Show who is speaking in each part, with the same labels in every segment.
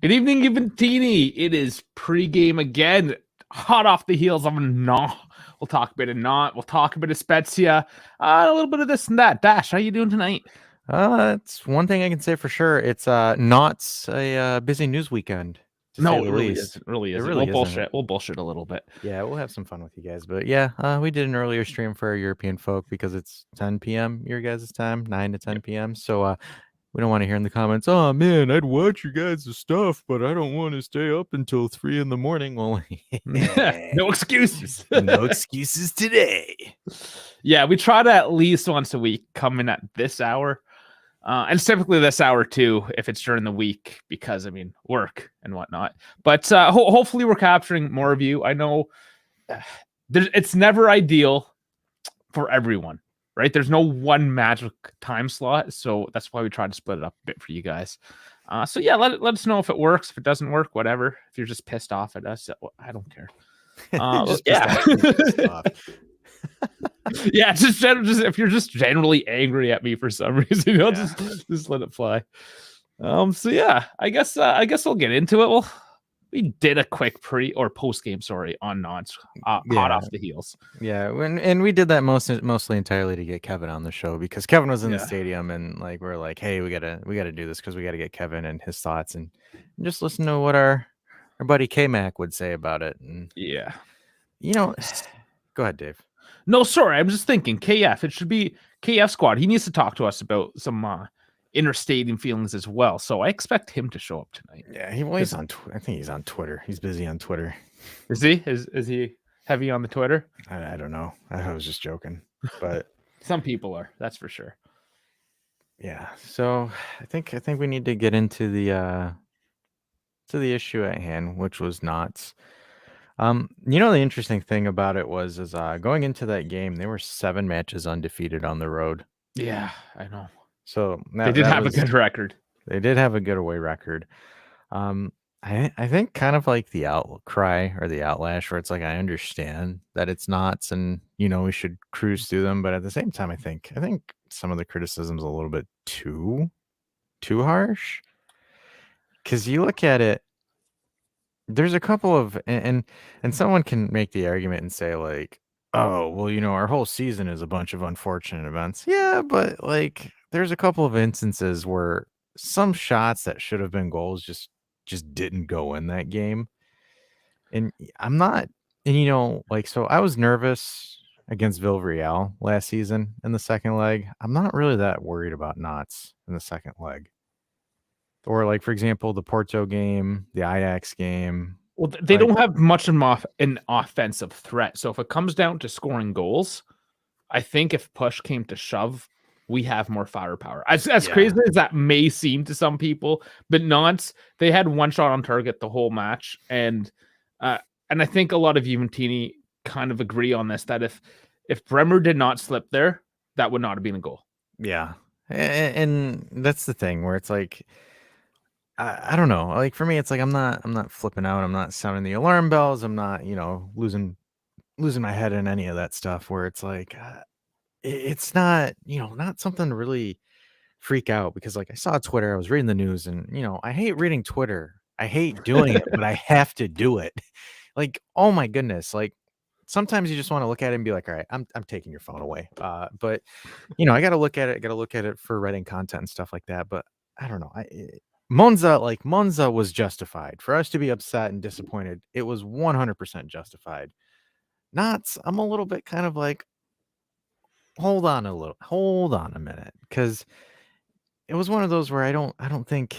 Speaker 1: Good evening, Juventini. It is pregame again, hot off the heels of a Nantes. We'll talk a bit of Nantes. We'll talk a bit of Spezia, a little bit of this and that. Dash, how you doing tonight?
Speaker 2: It's one thing I can say for sure. It's not a busy news weekend.
Speaker 1: No, it really isn't. It really isn't. We'll bullshit a little bit.
Speaker 2: Yeah, we'll have some fun with you guys. But yeah, we did an earlier stream for our European folk because it's 10 p.m. your guys' time, 9 to 10 p.m. So we don't want to hear in the comments, oh man, I'd watch your guys' stuff, but I don't want to stay up until 3 a.m. Well,
Speaker 1: no excuses.
Speaker 2: No excuses today.
Speaker 1: Yeah, we try to at least once a week come in at this hour. And it's typically this hour too, if it's during the week, because work and whatnot. But hopefully we're capturing more of you. I know it's never ideal for everyone, right? There's no one magic time slot, so that's why we try to split it up a bit for you guys. So yeah, let us know if it works. If it doesn't work, whatever. If you're just pissed off at us, I don't care. Yeah, just if you're just generally angry at me for some reason, just let it fly. So yeah, I guess we'll get into it. We did a quick post game, on Nantes, hot off the heels.
Speaker 2: Yeah, and we did that mostly entirely to get Kevin on the show because Kevin was in the stadium, and we're like, hey, we gotta do this because we gotta get Kevin and his thoughts and just listen to what our buddy K-Mac would say about it. And
Speaker 1: yeah,
Speaker 2: go ahead, Dave.
Speaker 1: No, sorry, I'm just thinking KF. It should be KF squad. He needs to talk to us about some inner stadium feelings as well. So I expect him to show up tonight.
Speaker 2: Yeah, he's on. I think he's on Twitter. He's busy on Twitter.
Speaker 1: Is he? Is he heavy on the Twitter?
Speaker 2: I don't know. I was just joking, but
Speaker 1: some people are. That's for sure.
Speaker 2: Yeah. So I think we need to get into the issue at hand, which was Nantes. The interesting thing about it was going into that game, they were 7 matches undefeated on the road.
Speaker 1: Yeah, I know.
Speaker 2: So
Speaker 1: they did have a good record.
Speaker 2: They did have a good away record. I think kind of like the outcry or the outlash, where it's like I understand that it's Nantes and we should cruise through them, but at the same time, I think some of the criticism's a little bit too harsh. Because you look at it. There's a couple of and someone can make the argument and say oh, well, our whole season is a bunch of unfortunate events. Yeah, but there's a couple of instances where some shots that should have been goals just didn't go in that game. And I'm not, so I was nervous against Villarreal last season in the second leg. I'm not really that worried about Nantes in the second leg. Or for example, the Porto game, the Ajax game.
Speaker 1: Well, they don't have much of an offensive threat. So if it comes down to scoring goals, I think if push came to shove, we have more firepower. As crazy as that may seem to some people, but Nantes, they had one shot on target the whole match. And I think a lot of Juventini kind of agree on this, that if Bremer did not slip there, that would not have been a goal.
Speaker 2: Yeah. And that's the thing where it's I don't know. For me, it's I'm not flipping out. I'm not sounding the alarm bells. I'm not, losing my head in any of that stuff where it's it's not, not something to really freak out because I saw Twitter, I was reading the news and, I hate reading Twitter. I hate doing it, but I have to do it. Oh my goodness. Sometimes you just want to look at it and be all right, I'm taking your phone away. But I got to look at it for writing content and stuff like that. But I don't know. Monza was justified. For us to be upset and disappointed, it was 100% justified. Nantes, I'm a little bit kind of hold on a minute, because it was one of those where I don't think,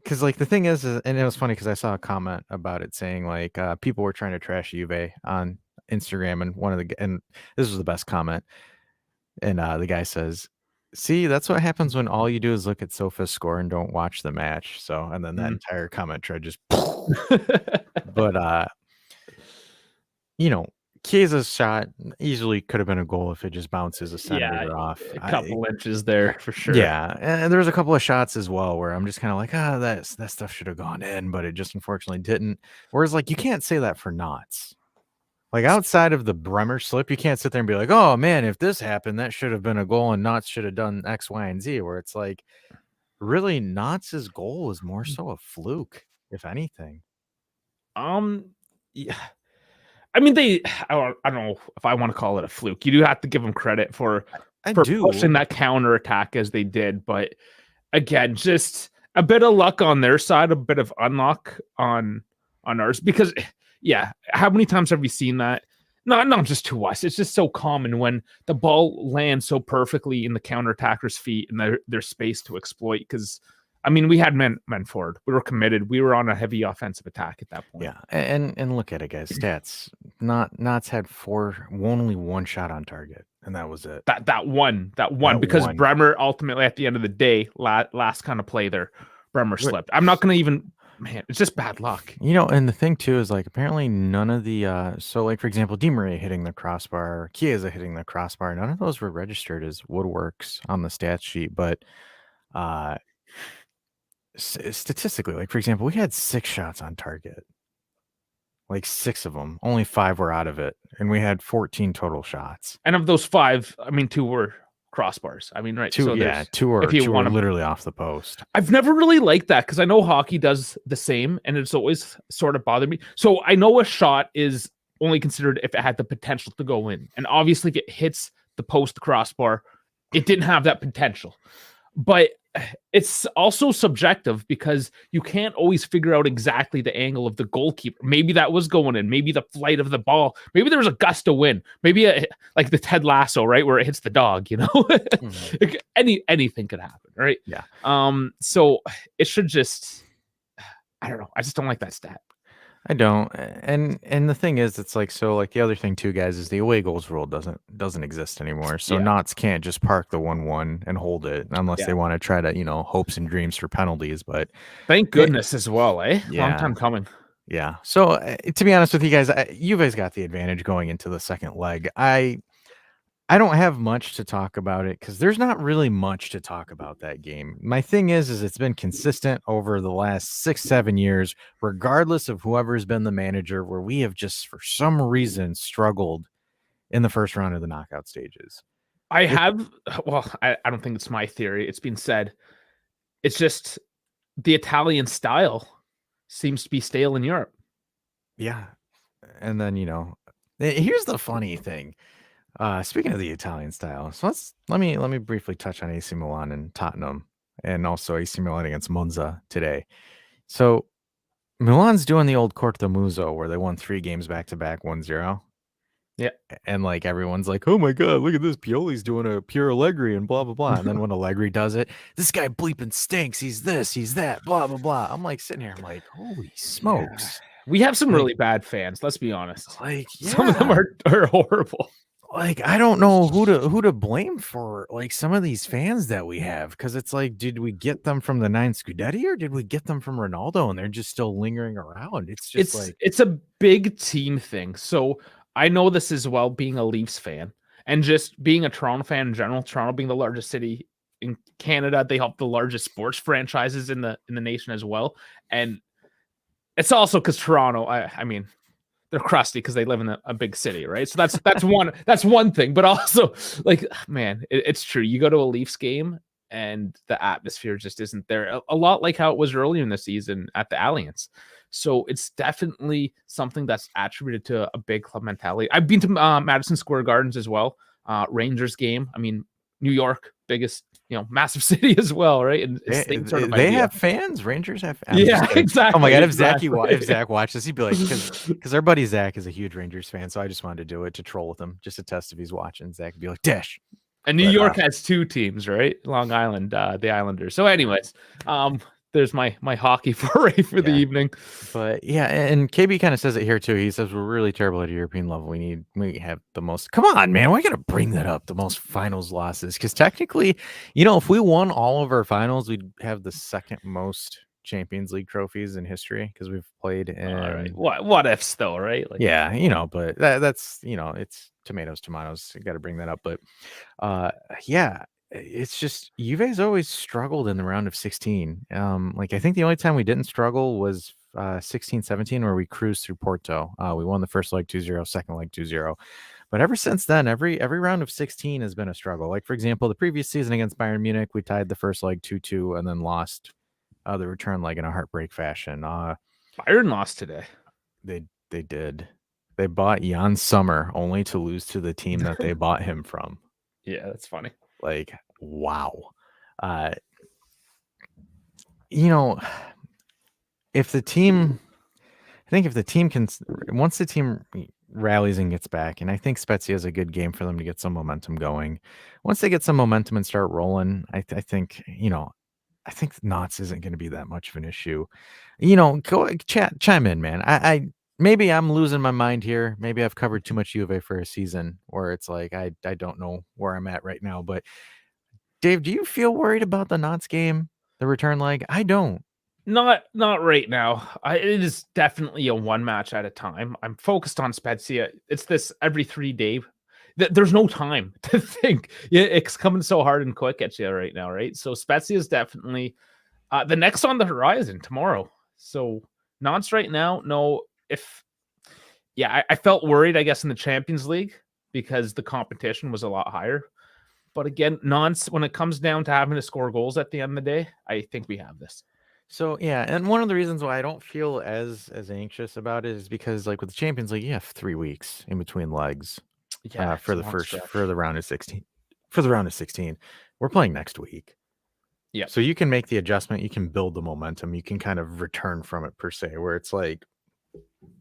Speaker 2: because the thing is, and it was funny because I saw a comment about it saying people were trying to trash Juve on Instagram, and this was the best comment, and the guy says, see, that's what happens when all you do is look at Sofa's score and don't watch the match. So, and then that entire comment thread just, but, Chiesa's shot easily could have been a goal if it just bounces a centimeter off.
Speaker 1: A couple inches there for sure.
Speaker 2: Yeah. And there was a couple of shots as well where I'm just kind of that stuff should have gone in, but it just unfortunately didn't. Whereas you can't say that for Nantes. Outside of the Bremer slip, you can't sit there and be oh man, if this happened, that should have been a goal and Nantes should have done X, Y, and Z, where it's really Knott's goal was more so a fluke, if anything.
Speaker 1: Yeah. I mean, I don't know if I want to call it a fluke. You do have to give them credit
Speaker 2: I
Speaker 1: for pushing
Speaker 2: do.
Speaker 1: that counter attack as they did, but again, just a bit of luck on their side, a bit of unluck on ours. Because yeah, how many times have we seen that? Not just to us. It's just so common when the ball lands so perfectly in the counterattacker's feet and their space to exploit. Because I mean, we had men forward. We were committed. We were on a heavy offensive attack at that point.
Speaker 2: Yeah, and look at it, guys. Stats. Knott's had only one shot on target, and that was it.
Speaker 1: That one
Speaker 2: That
Speaker 1: because
Speaker 2: one.
Speaker 1: Bremer ultimately at the end of the day, last kind of play there, Bremer slipped. I'm not gonna even, man, it's just bad luck.
Speaker 2: And the thing too is like apparently none of the so like for example, Di Maria hitting the crossbar, Chiesa hitting the crossbar, none of those were registered as woodworks on the stat sheet, but uh statistically, like for example, we had 6 shots on target. Like 6 of them, only 5 were out of it, and we had 14 total shots.
Speaker 1: And of those 5, I mean 2 were crossbars. I mean, right?
Speaker 2: 2 are literally off the post.
Speaker 1: I've never really liked that because I know hockey does the same, and it's always sort of bothered me. So I know a shot is only considered if it had the potential to go in, and obviously if it hits the post, the crossbar, it didn't have that potential. But it's also subjective because you can't always figure out exactly the angle of the goalkeeper. Maybe that was going in. Maybe the flight of the ball. Maybe there was a gust of wind. Maybe like the Ted Lasso, right, where it hits the dog. Mm-hmm. Anything could happen, right?
Speaker 2: Yeah.
Speaker 1: So it should just. I don't know. I just don't like that stat.
Speaker 2: I don't, and the thing is, it's like so. Like the other thing too, guys, is the away goals rule doesn't exist anymore. So Knott's can't just park the 1-1 and hold it unless they want to try to hopes and dreams for penalties. But
Speaker 1: thank goodness as well, eh?
Speaker 2: Yeah.
Speaker 1: Long time coming.
Speaker 2: Yeah. So to be honest with you guys, you guys got the advantage going into the second leg. I don't have much to talk about it because there's not really much to talk about that game. My thing is it's been consistent over the last 6-7 years, regardless of whoever's been the manager, where we have just for some reason struggled in the first round of the knockout stages.
Speaker 1: I don't think it's my theory. It's been said. It's just the Italian style seems to be stale in Europe.
Speaker 2: Yeah. And then, here's the funny thing. Speaking of the Italian style, so let me briefly touch on AC Milan and Tottenham, and also AC Milan against Monza today. So Milan's doing the old Corto Muso where they won 3 games back to back 1-0.
Speaker 1: Yeah,
Speaker 2: and like everyone's like, oh my god, look at this, Pioli's doing a pure Allegri and blah blah blah. And then when Allegri does it, this guy bleeping stinks. He's this, he's that, blah blah blah. I'm like sitting here, I'm like, holy smokes.
Speaker 1: Yeah. We have some really bad fans. Let's be honest.
Speaker 2: Like,
Speaker 1: some of them are horrible.
Speaker 2: Like, I don't know who to blame for like some of these fans that we have, because it's like, did we get them from the 9 Scudetti or did we get them from Ronaldo and they're just still lingering around? It's
Speaker 1: a big team thing. So I know this as well, being a Leafs fan and just being a Toronto fan in general. Toronto being the largest city in Canada, they help the largest sports franchises in the nation as well, and it's also because Toronto. I mean, they're crusty because they live in a big city, right? So that's one thing. But also, like, man, it's true. You go to a Leafs game and the atmosphere just isn't there. A lot like how it was earlier in the season at the Allianz. So it's definitely something that's attributed to a big club mentality. I've been to Madison Square Gardens as well. Rangers game. I mean, New York, biggest, massive city as well, right? And
Speaker 2: they have fans. Rangers have fans.
Speaker 1: Yeah, exactly.
Speaker 2: Oh my god, if Zach watched this, he'd be like, because our buddy Zach is a huge Rangers fan, so I just wanted to do it to troll with him, just to test if he's watching. Zach would be like, Dash.
Speaker 1: And New York has 2 teams, right? Long Island, the Islanders. So, anyways, there's my hockey foray for the evening.
Speaker 2: But yeah, and KB kind of says it here too. He says we're really terrible at a European level. We have the most. Come on, man, why gotta bring that up? The most finals losses, because technically, if we won all of our finals, we'd have the second most Champions League trophies in history, because we've played in.
Speaker 1: All right. What ifs though, right?
Speaker 2: Like, yeah, but that's it's tomatoes. I got to bring that up, but yeah. It's just you guys always struggled in the round of 16. Like I think the only time we didn't struggle was 16-17, where we cruised through Porto. We won the first leg 2-0, second leg 2-0. But ever since then, every round of 16 has been a struggle. Like, for example, the previous season against Bayern Munich, we tied the first leg 2-2 and then lost the return leg in a heartbreak fashion.
Speaker 1: Bayern lost today.
Speaker 2: They did. They bought Jan Sommer only to lose to the team that they bought him from.
Speaker 1: Yeah, that's funny.
Speaker 2: Like, wow. You know, if the team, I think if the team can, once the team rallies and gets back, and I think Spezia is a good game for them to get some momentum going. Once they get some momentum and start rolling, I think, I think Knots isn't going to be that much of an issue. Go chime in, man. I maybe I'm losing my mind here. Maybe I've covered too much Juve for a season where it's like I don't know where I'm at right now. But Dave, do you feel worried about the Knots game, the return leg? I don't.
Speaker 1: Not right now. It is definitely a one match at a time. I'm focused on Spezia. It's this every 3 day. There's no time to think. Yeah, it's coming so hard and quick at you right now, right? So Spezia is definitely the next on the horizon tomorrow. So Nantes right now, no. I felt worried, I guess, in the Champions League because the competition was a lot higher. But again, Nantes, when it comes down to having to score goals at the end of the day, I think we have this.
Speaker 2: So yeah, and one of the reasons why I don't feel as anxious about it is because, like, with the Champions League, you have 3 weeks in between legs
Speaker 1: Yeah,
Speaker 2: for the round of 16. For the round of 16, we're playing next week.
Speaker 1: Yeah.
Speaker 2: So you can make the adjustment, you can build the momentum, you can kind of return from it per se. Where it's like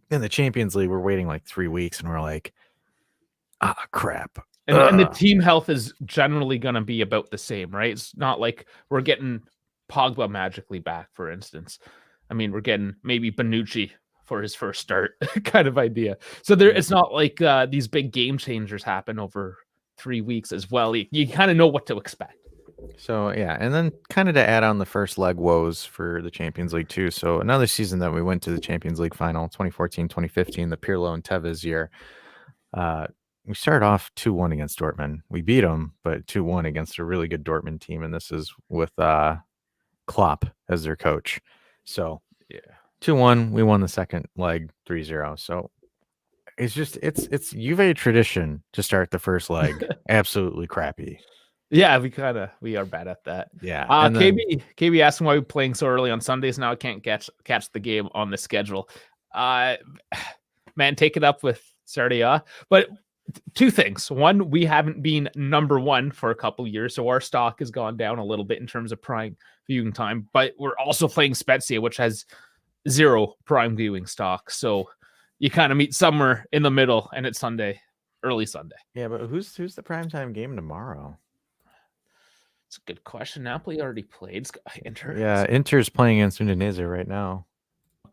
Speaker 2: in the Champions League, we're waiting like 3 weeks, and we're like, crap.
Speaker 1: And the team health is generally going to be about the same, right? It's not like we're getting Pogba magically back, for instance. I mean, we're getting maybe Bonucci for his first start kind of idea. So it's not like these big game changers happen over 3 weeks as well. You kind of know what to expect.
Speaker 2: So yeah, and then kind of to add on the first leg woes for the Champions League too. So another season that we went to the Champions League final, 2014-2015, the Pirlo and Tevez year. We started off 2-1 against Dortmund. We beat them, but 2-1 against a really good Dortmund team, and this is with Klopp as their coach. So
Speaker 1: yeah,
Speaker 2: 2-1, we won the second leg 3-0. So it's Juve tradition to start the first leg absolutely crappy.
Speaker 1: Yeah, we are bad at that.
Speaker 2: Yeah.
Speaker 1: KB asking why we're playing so early on Sundays now. I can't catch the game on the schedule. Man, take it up with Sardia. But 2 things. One, we haven't been number 1 for a couple years, so our stock has gone down a little bit in terms of prime viewing time. But we're also playing Spezia, which has 0 prime viewing stock. So you kind of meet somewhere in the middle, and it's Sunday, early Sunday.
Speaker 2: Yeah, but who's the primetime game tomorrow?
Speaker 1: It's a good question. Napoli already played. Inter.
Speaker 2: Yeah, Inter's playing against Udinese right now.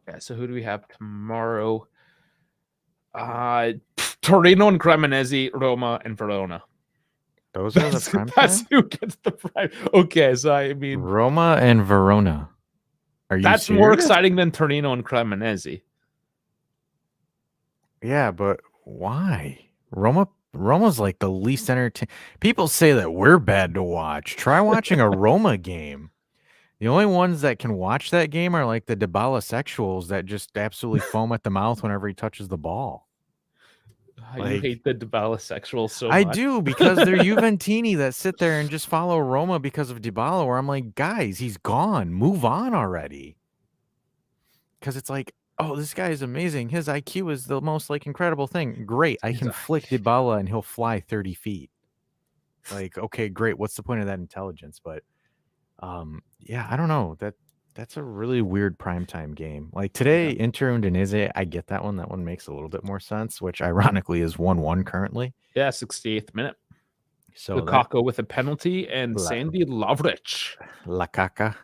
Speaker 1: Okay, so who do we have tomorrow? Torino and Cremonese, Roma and Verona.
Speaker 2: Those are the prime
Speaker 1: That's who gets the prime. Okay, so I mean
Speaker 2: Roma and Verona. Are you
Speaker 1: that's
Speaker 2: serious?
Speaker 1: more exciting than Torino and Cremonese.
Speaker 2: Yeah, but why? Roma's like the least entertaining. People say that we're bad to watch. Try watching a Roma game. The only ones that can watch that game are like the Dybala sexuals that just absolutely foam at the mouth whenever he touches the ball.
Speaker 1: You hate the Dybala sexuals so much.
Speaker 2: I do, because they're Juventini that sit there and just follow Roma because of Dybala, where I'm like, guys, he's gone. Move on already. Because it's like, oh, this guy is amazing. His IQ is the most like incredible thing. Great. I can flick Dybala and he'll fly 30 feet. Like, okay, great. What's the point of that intelligence? But yeah, I don't know. That's a really weird primetime game. Like today, Inter Udinese, I get that one. That one makes a little bit more sense, which ironically is 1-1 currently.
Speaker 1: Yeah, 68th minute.
Speaker 2: So
Speaker 1: Lukaku with a penalty and Sandy Lavric.
Speaker 2: Lakaka.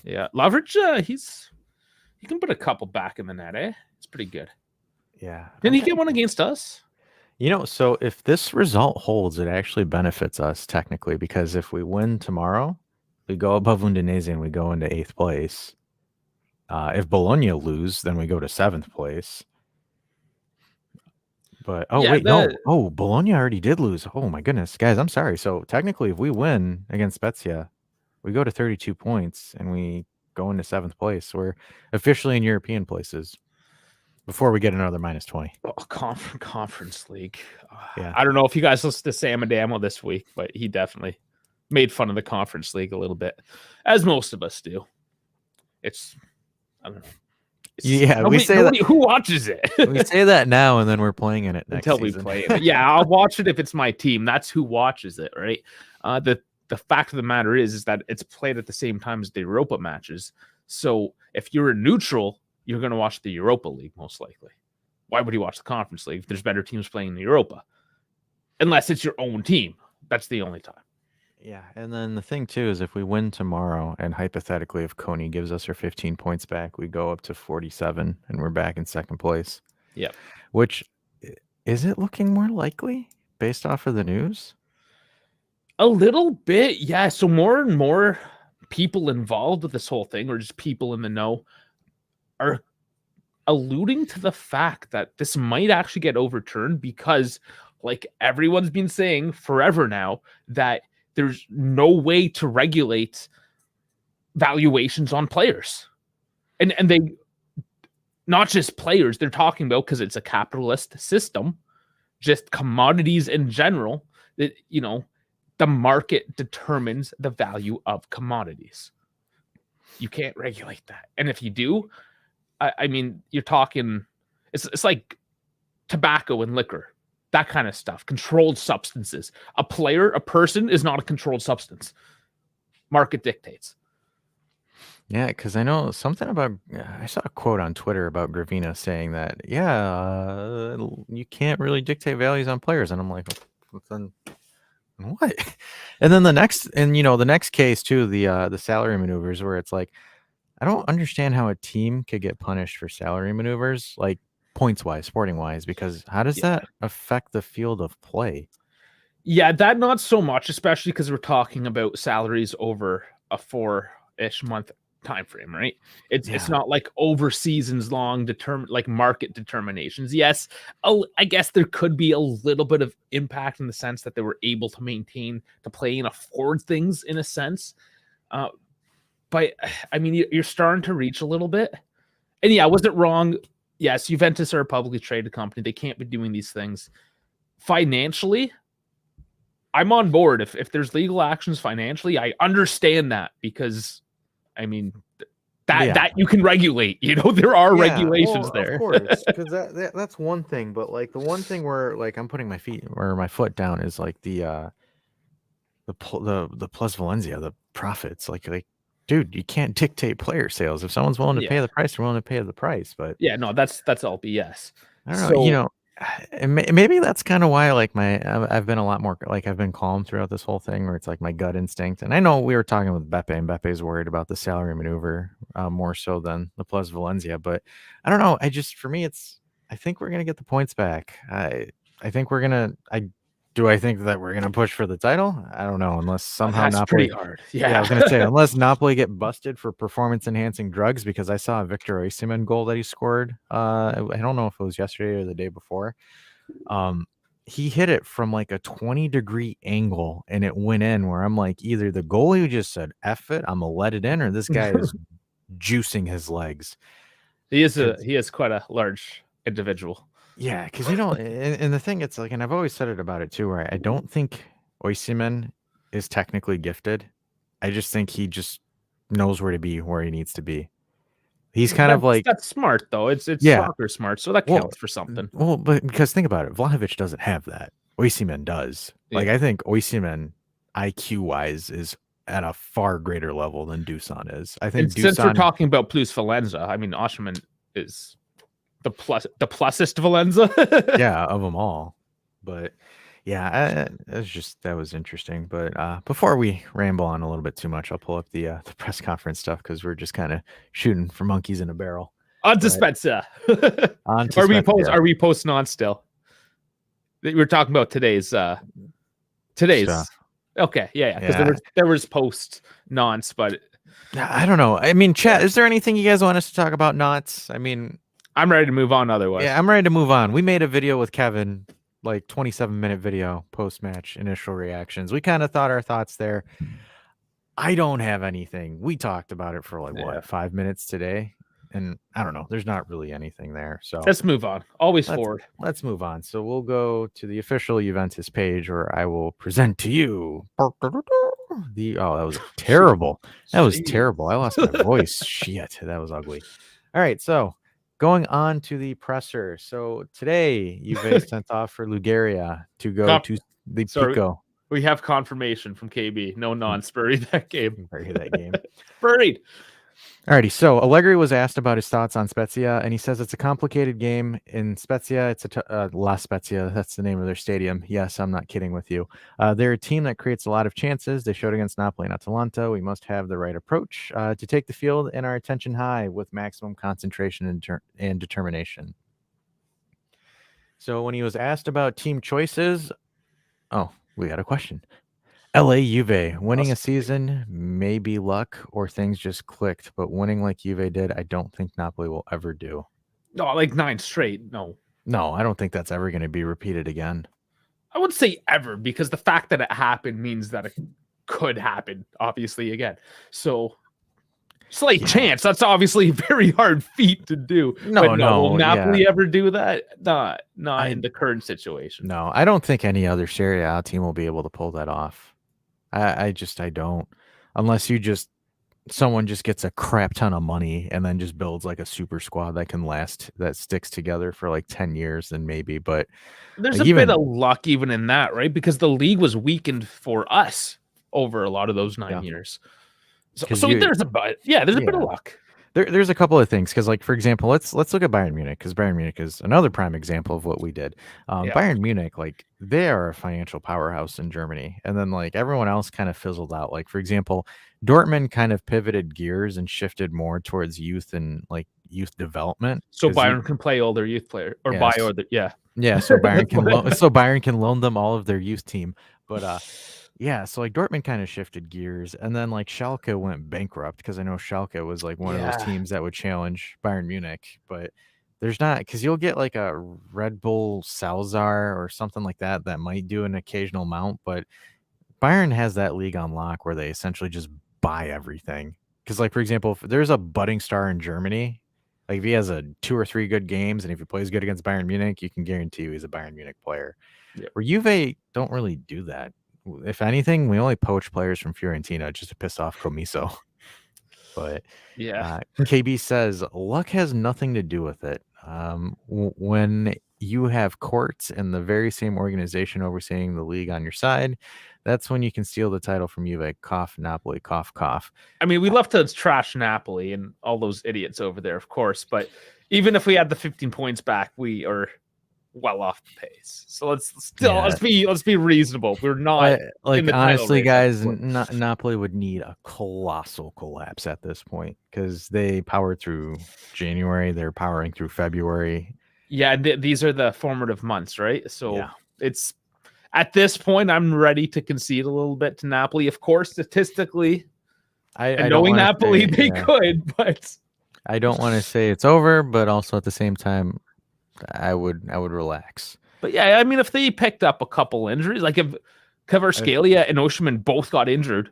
Speaker 1: Yeah, Lavric, he can put a couple back in the net, eh? It's pretty good.
Speaker 2: Yeah.
Speaker 1: Didn't he get one against us?
Speaker 2: So if this result holds, it actually benefits us technically, because if we win tomorrow, we go above Udinese and we go into 8th place. If Bologna lose, then we go to 7th place. But no. Bologna already did lose. Oh my goodness, guys, I'm sorry. So technically, if we win against Spezia, we go to 32 points and we go into 7th place. We're officially in European places. before we get another -20.
Speaker 1: Oh, conference league.
Speaker 2: Yeah.
Speaker 1: I don't know if you guys listened to Sam Adamo this week, but he definitely made fun of the conference league a little bit, as most of us do. It's, I don't know.
Speaker 2: Yeah,
Speaker 1: we say
Speaker 2: that.
Speaker 1: Who watches it?
Speaker 2: We say that now, and then we're playing in it next
Speaker 1: until
Speaker 2: season.
Speaker 1: we play it. Yeah, I'll watch it if it's my team. That's who watches it, right? The fact of the matter is that it's played at the same time as the Europa matches. So if you're a neutral, you're going to watch the Europa League most likely. Why would you watch the Conference League if there's better teams playing in the Europa? Unless it's your own team. That's the only time.
Speaker 2: Yeah, and then the thing too is if we win tomorrow, and hypothetically if Coney gives us our 15 points back, we go up to 47, and we're back in second place.
Speaker 1: Yep.
Speaker 2: Which, is it looking more likely based off of the news?
Speaker 1: A little bit, yeah. So more and more people involved with this whole thing, or just people in the know, are alluding to the fact that this might actually get overturned because, like everyone's been saying forever now, that there's no way to regulate valuations on players. And they, not just players, they're talking about, because it's a capitalist system, just commodities in general, that, you know, the market determines the value of commodities. You can't regulate that. And if you do, I mean, you're talking, it's like tobacco and liquor, that kind of stuff, controlled substances. A person is not a controlled substance. Market dictates.
Speaker 2: Yeah, because I know something about, I saw a quote on Twitter about Gravina saying that, you can't really dictate values on players. And I'm like, then what? And then the next case too, the salary maneuvers, where it's like, I don't understand how a team could get punished for salary maneuvers, like points wise, sporting wise, because how does that affect the field of play?
Speaker 1: Yeah, that not so much, especially because we're talking about salaries over a 4-ish month time frame, right? It's not like over seasons long like market determinations. Yes, I guess there could be a little bit of impact in the sense that they were able to maintain to play and afford things in a sense. But I mean, you're starting to reach a little bit. And yeah, was it wrong? Yes, Juventus are a publicly traded company. They can't be doing these things. Financially, I'm on board. If there's legal actions financially, I understand that, because, I mean, that you can regulate. You know, there are regulations there.
Speaker 2: Of course, because that's one thing. But like the one thing where like I'm putting my foot down is like the Plus Valencia, the profits. Like dude, you can't dictate player sales. If someone's willing to pay the price, they're willing to pay the price. But
Speaker 1: yeah, no, that's all BS.
Speaker 2: I don't know. You know, and maybe that's kind of why like I've been a lot more like I've been calm throughout this whole thing, where it's like my gut instinct. And I know we were talking with Beppe, and Beppe's worried about the salary maneuver more so than the Plus Valencia. But I don't know. For me, I think we're gonna get the points back. I think we're gonna. Do I think that we're going to push for the title? I don't know, unless somehow
Speaker 1: that's
Speaker 2: Napoli.
Speaker 1: Pretty hard. Yeah,
Speaker 2: I was going to say, unless Napoli get busted for performance-enhancing drugs, because I saw a Victor Osimhen goal that he scored. I don't know if it was yesterday or the day before. He hit it from like a 20-degree angle, and it went in, where I'm like, either the goalie just said, F it, I'm going to let it in, or this guy is juicing his legs.
Speaker 1: He is quite a large individual.
Speaker 2: Yeah, because and the thing, it's like, and I've always said it about it too, where I don't think Osimhen is technically gifted. I just think he just knows where to be, where he needs to be. He's kind of like,
Speaker 1: that's smart though. It's soccer smart, so that counts for something.
Speaker 2: Well, but because think about it, Vlahovic doesn't have that. Osimhen does. Yeah. Like I think Osimhen, IQ wise, is at a far greater level than Dusan is. I think
Speaker 1: since we're talking about Plus Valenza, I mean Osimhen is the plusest Valenza.
Speaker 2: Yeah, of them all. But yeah, that was interesting. But before we ramble on a little bit too much, I'll pull up the press conference stuff, because we're just kind of shooting for monkeys in a barrel.
Speaker 1: On to Spezia. Are we posting on still? We're talking about today's stuff. Okay, yeah. Because there was post nonce, but
Speaker 2: I don't know. I mean, chat. Is there anything you guys want us to talk about? Nonce. I mean,
Speaker 1: I'm ready to move on. Otherwise,
Speaker 2: yeah, I'm ready to move on. We made a video with Kevin, like 27-minute video, post-match initial reactions. We kind of thought our thoughts there. I don't have anything. We talked about it for 5 minutes today, and I don't know. There's not really anything there. So
Speaker 1: Let's move on. Always
Speaker 2: let's
Speaker 1: forward.
Speaker 2: let's move on. So we'll go to the official Juventus page where I will present to you that was terrible. That was terrible. I lost my voice. Shit, that was ugly. All right, so going on to the presser. So today Juve sent off for Lugaria to go to the Pico.
Speaker 1: We have confirmation from KB. No nonce. Buried that game.
Speaker 2: Buried that game.
Speaker 1: Buried.
Speaker 2: Alrighty, so Allegri was asked about his thoughts on Spezia, and he says it's a complicated game. In Spezia, it's La Spezia. That's the name of their stadium. Yes, I'm not kidding with you. They're a team that creates a lot of chances. They showed against Napoli and Atalanta. We must have the right approach to take the field and our attention high with maximum concentration and determination. So when he was asked about team choices, we got a question. LA Juve, winning a season may be luck or things just clicked, but winning like Juve did, I don't think Napoli will ever do.
Speaker 1: No, like 9 straight. No,
Speaker 2: I don't think that's ever going to be repeated again.
Speaker 1: I wouldn't say ever, because the fact that it happened means that it could happen, obviously, again. So, slight chance. That's obviously a very hard feat to do. Will Napoli ever do that? Not in the current situation.
Speaker 2: No, I don't think any other Serie A team will be able to pull that off. I don't, unless someone just gets a crap ton of money and then just builds like a super squad that sticks together for like 10 years, then maybe. But
Speaker 1: there's a bit of luck even in that, right? Because the league was weakened for us over a lot of those 9 years. So there's a bit of luck.
Speaker 2: There's a couple of things, because, like, for example, let's look at Bayern Munich, because Bayern Munich is another prime example of what we did. Bayern Munich, like, they are a financial powerhouse in Germany, and then like everyone else kind of fizzled out. Like, for example, Dortmund kind of pivoted gears and shifted more towards youth and like youth development.
Speaker 1: So Bayern can play all their youth players or buy all the
Speaker 2: So Bayern can loan them all of their youth team, but so like Dortmund kind of shifted gears, and then like Schalke went bankrupt, because I know Schalke was like one of those teams that would challenge Bayern Munich, but there's not, because you'll get like a Red Bull Salzar or something like that might do an occasional amount, but Bayern has that league on lock where they essentially just buy everything. Because, like, for example, if there's a budding star in Germany, like if he has 2 or 3 good games and if he plays good against Bayern Munich, you can guarantee you he's a Bayern Munich player. Where Juve don't really do that. If anything, we only poach players from Fiorentina just to piss off Comiso. But KB says luck has nothing to do with it. When you have courts and the very same organization overseeing the league on your side, that's when you can steal the title from Juve. Cough, Napoli, cough, cough.
Speaker 1: I mean, we love to trash Napoli and all those idiots over there, of course. But even if we had the 15 points back, we are well off the pace. So let's be reasonable. We're not
Speaker 2: like, honestly, guys. Napoli would need a colossal collapse at this point, because they powered through January. They're powering through February.
Speaker 1: Yeah, these are the formative months, right? So it's at this point, I'm ready to concede a little bit to Napoli. Of course, statistically, knowing Napoli, they could, but
Speaker 2: I don't want to say it's over. But also at the same time, I would relax.
Speaker 1: But yeah, I mean, if they picked up a couple injuries, like if Kvaratskhelia and Osimhen both got injured,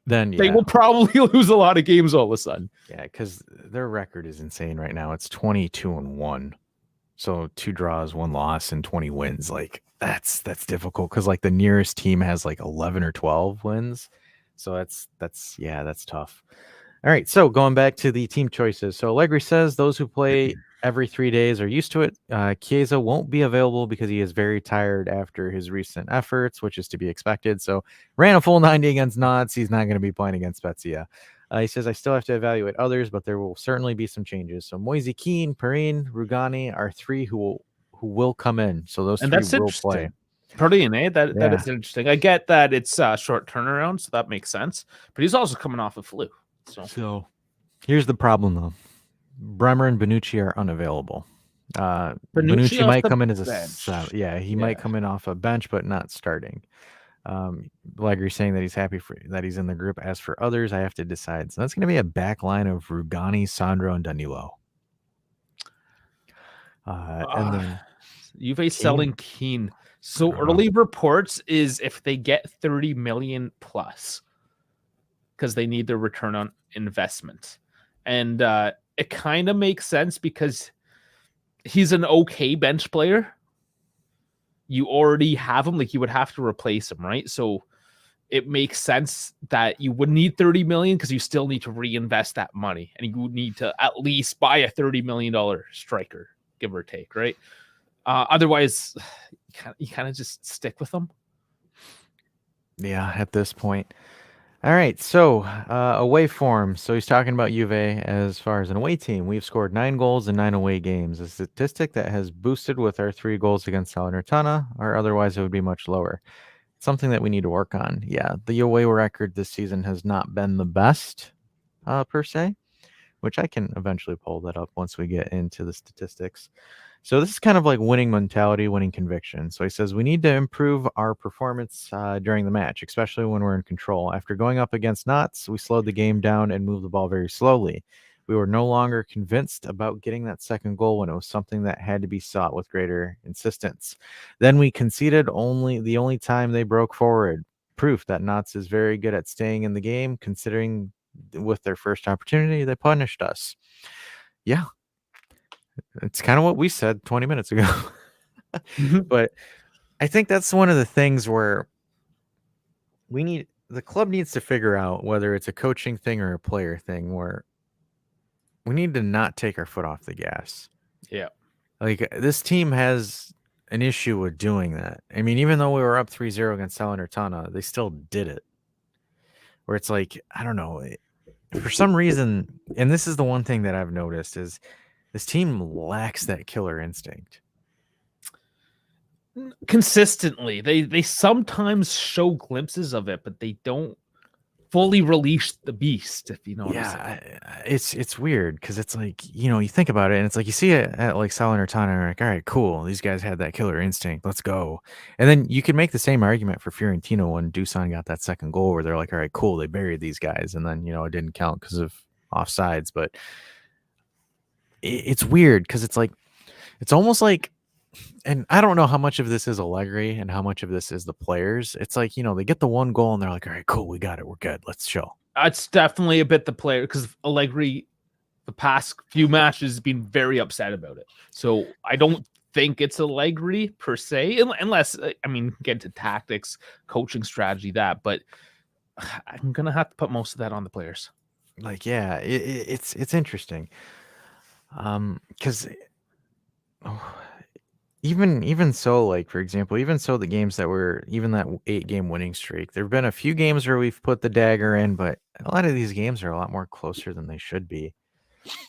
Speaker 1: then they will probably lose a lot of games all of a sudden.
Speaker 2: Yeah, because their record is insane right now. It's 22-1. So 2 draws, 1 loss, and 20 wins. Like, that's difficult, because like the nearest team has like 11 or 12 wins. So that's tough. All right, so going back to the team choices. So Allegri says those who play every 3 days are used to it. Chiesa won't be available because he is very tired after his recent efforts, which is to be expected. So ran a full 90 against Notts. He's not going to be playing against Spezia. He says, I still have to evaluate others, but there will certainly be some changes. So Moise Kean, Perrine, Rugani are 3 who will come in. So those 3 will play.
Speaker 1: Perrine, that is interesting. I get that it's a short turnaround, so that makes sense. But he's also coming off a flu.
Speaker 2: So here's the problem, though. Bremer and Bonucci are unavailable. Bonucci might come in as a might come in off a bench, but not starting. Allegri saying that he's happy that he's in the group. As for others, I have to decide. So that's going to be a back line of Rugani, Sandro, and Danilo. And then
Speaker 1: Juve selling Keane. So early reports is if they get 30 million plus, because they need their return on investment. And it kind of makes sense because he's an okay bench player. You already have him, like you would have to replace him, right? So it makes sense that you would need 30 million because you still need to reinvest that money, and you would need to at least buy a $30 million striker, give or take, right? Otherwise, you kind of just stick with them.
Speaker 2: Yeah, at this point. All right, so away form. So he's talking about Juve as far as an away team. We've scored 9 goals in 9 away games, a statistic that has boosted with our 3 goals against Salernitana, or otherwise it would be much lower. Something that we need to work on. Yeah, the away record this season has not been the best, per se, which I can eventually pull that up once we get into the statistics. So this is kind of like winning mentality, winning conviction. So he says we need to improve our performance during the match, especially when we're in control. After going up against Knots, we slowed the game down and moved the ball very slowly. We were no longer convinced about getting that second goal when it was something that had to be sought with greater insistence. Then we conceded the only time they broke forward. Proof that Knots is very good at staying in the game, considering with their first opportunity, they punished us. Yeah, it's kind of what we said 20 minutes ago. But I think that's one of the things where the club needs to figure out whether it's a coaching thing or a player thing, where we need to not take our foot off the gas.
Speaker 1: Yeah.
Speaker 2: Like this team has an issue with doing that. I mean, even though we were up 3-0 against Salernitana, they still did it. Where it's like, I don't know, for some reason, and this is the one thing that I've noticed is this team lacks that killer instinct.
Speaker 1: Consistently, they sometimes show glimpses of it, but they don't fully release the beast, if you know what I'm saying.
Speaker 2: It's weird because it's like, you think about it and it's like you see it at like Salernitana and you're like, all right, cool, these guys had that killer instinct, let's go. And then you could make the same argument for Fiorentina when Dusan got that second goal where they're like, all right, cool, they buried these guys, and then it didn't count because of offsides. But it's weird because it's like, it's almost like, and I don't know how much of this is Allegri and how much of this is the players. It's like, they get the one goal and they're like, all right, cool, we got it, we're good, let's chill.
Speaker 1: It's definitely a bit the player, because Allegri, the past few matches, has been very upset about it. So I don't think it's Allegri per se, unless, get into tactics, coaching strategy, but I'm going to have to put most of that on the players.
Speaker 2: Like, yeah, it's interesting. Because even so, like, for example, even so, the games that were even that 8-game winning streak, there have been a few games where we've put the dagger in, but a lot of these games are a lot more closer than they should be.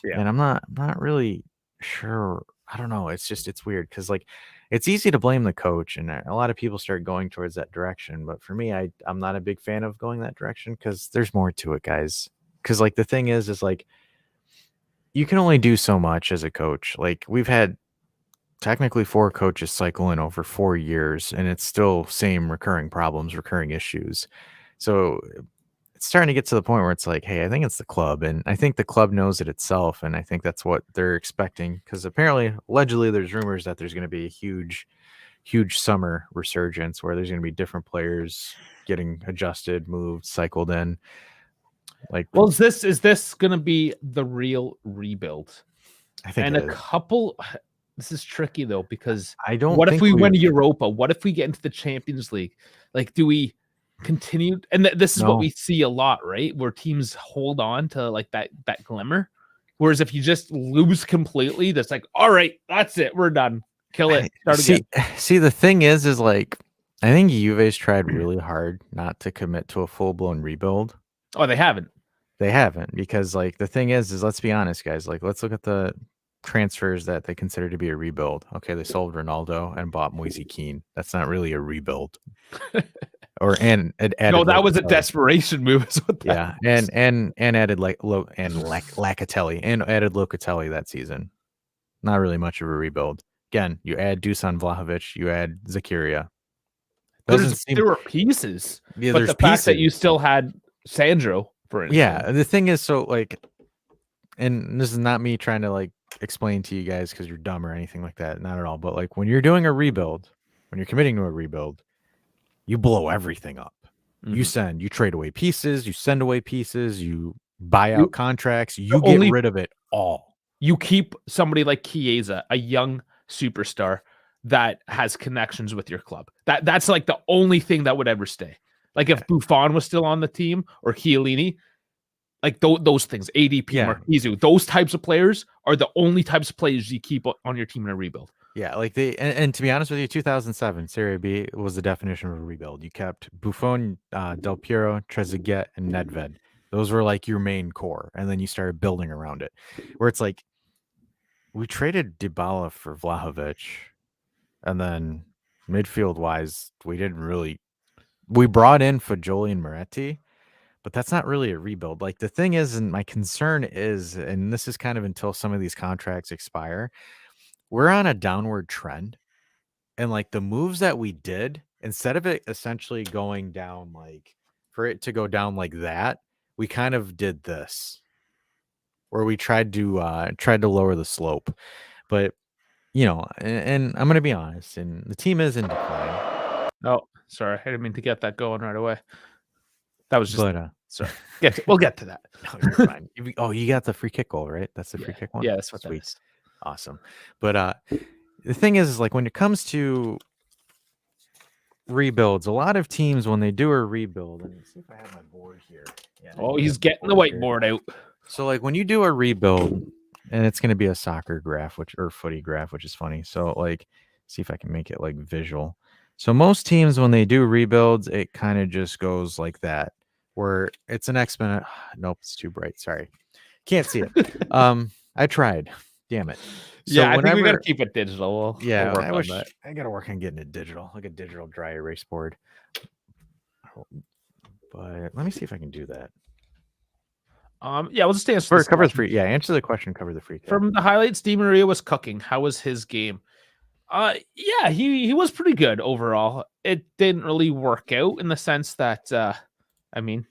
Speaker 1: Yeah.
Speaker 2: And I'm not really sure. I don't know. It's weird because, like, it's easy to blame the coach, and a lot of people start going towards that direction. But for me, I'm not a big fan of going that direction because there's more to it, guys. Because, like, the thing is like, you can only do so much as a coach. Like, we've had technically 4 coaches cycle in over 4 years, and it's still same recurring problems, recurring issues. So it's starting to get to the point where it's like, hey, I think it's the club, and I think the club knows it itself, and I think that's what they're expecting, because apparently, allegedly, there's rumors that there's going to be a huge summer resurgence where there's going to be different players getting adjusted, moved, cycled in. Like,
Speaker 1: well, is this going to be the real rebuild?
Speaker 2: I think
Speaker 1: and a couple. This is tricky though, because
Speaker 2: I don't.
Speaker 1: What if we win Europa? What if we get into the Champions League? Like, do we continue? And this is what we see a lot, right? Where teams hold on to like that glimmer. Whereas if you just lose completely, that's like, all right, that's it, we're done. Kill it. Start again.
Speaker 2: See, the thing is like, I think Juve's tried really hard not to commit to a full-blown rebuild.
Speaker 1: Oh, they haven't.
Speaker 2: They haven't, because like the thing is let's be honest, guys. Like, let's look at the transfers that they consider to be a rebuild. Okay, they sold Ronaldo and bought Moise Kean. That's not really a rebuild. And it added.
Speaker 1: No, that was a desperation move. Is what that
Speaker 2: and added Locatelli and added Locatelli that season. Not really much of a rebuild. Again, you add Dusan Vlahovic, you add Zakaria.
Speaker 1: There were pieces,
Speaker 2: yeah,
Speaker 1: but the fact that you still had Sandro, for instance.
Speaker 2: Yeah, the thing is, so like, and this is not me trying to like explain to you guys because you're dumb or anything like that, not at all. But like, when you're doing a rebuild, when you're committing to a rebuild, you blow everything up. Mm-hmm. You trade away pieces, you send away pieces, you buyout contracts. You get
Speaker 1: only
Speaker 2: rid of it all.
Speaker 1: you keep somebody like Chiesa, a young superstar that has connections with your club. That's like the only thing that would ever stay. Like if Buffon was still on the team or Chiellini, like those things, ADP, Marquise, those types of players are the only types of players you keep on your team in a rebuild.
Speaker 2: Yeah, like and to be honest with you, 2007 Serie B was the definition of a rebuild. You kept Buffon, Del Piero, Trezeguet, and Nedved. Those were like your main core, and then you started building around it. Where it's like we traded Dybala for Vlahovic, and then midfield wise, we didn't really. We brought in Fagioli and Moretti, but that's not really a rebuild. Like the thing is, and my concern is, and this is kind of until some of these contracts expire, we're on a downward trend. And like the moves that we did, instead of it essentially going down, like for it to go down like that, we kind of did this where we tried to lower the slope. But and I'm gonna be honest, and the team is in decline.
Speaker 1: Oh, sorry, I didn't mean to get that going right away. That was just sorry. We'll get to that.
Speaker 2: No, you're fine. You got the free kick goal, right? That's the free kick one.
Speaker 1: Yeah, that's what
Speaker 2: Sweet.
Speaker 1: that is.
Speaker 2: Awesome. But the thing is like when it comes to rebuilds, a lot of teams when they do a rebuild, and let's see if I have my board here.
Speaker 1: Yeah, he's getting the whiteboard out.
Speaker 2: So like when you do a rebuild, and it's going to be a soccer graph, or footy graph, which is funny. So like, see if I can make it like visual. So most teams when they do rebuilds, it kind of just goes like that, where it's an exponent. Nope, it's too bright. Sorry, can't see it. I tried. Damn it.
Speaker 1: So yeah, I think we gotta keep it digital.
Speaker 2: We'll work on that. I gotta work on getting it digital, like a digital dry erase board. But let me see if I can do that.
Speaker 1: Yeah, we'll just answer
Speaker 2: cover the free. Yeah, answer the question. Cover the free.
Speaker 1: From the highlights, Di Maria was cooking. How was his game? Yeah, he was pretty good overall. It didn't really work out in the sense that I mean,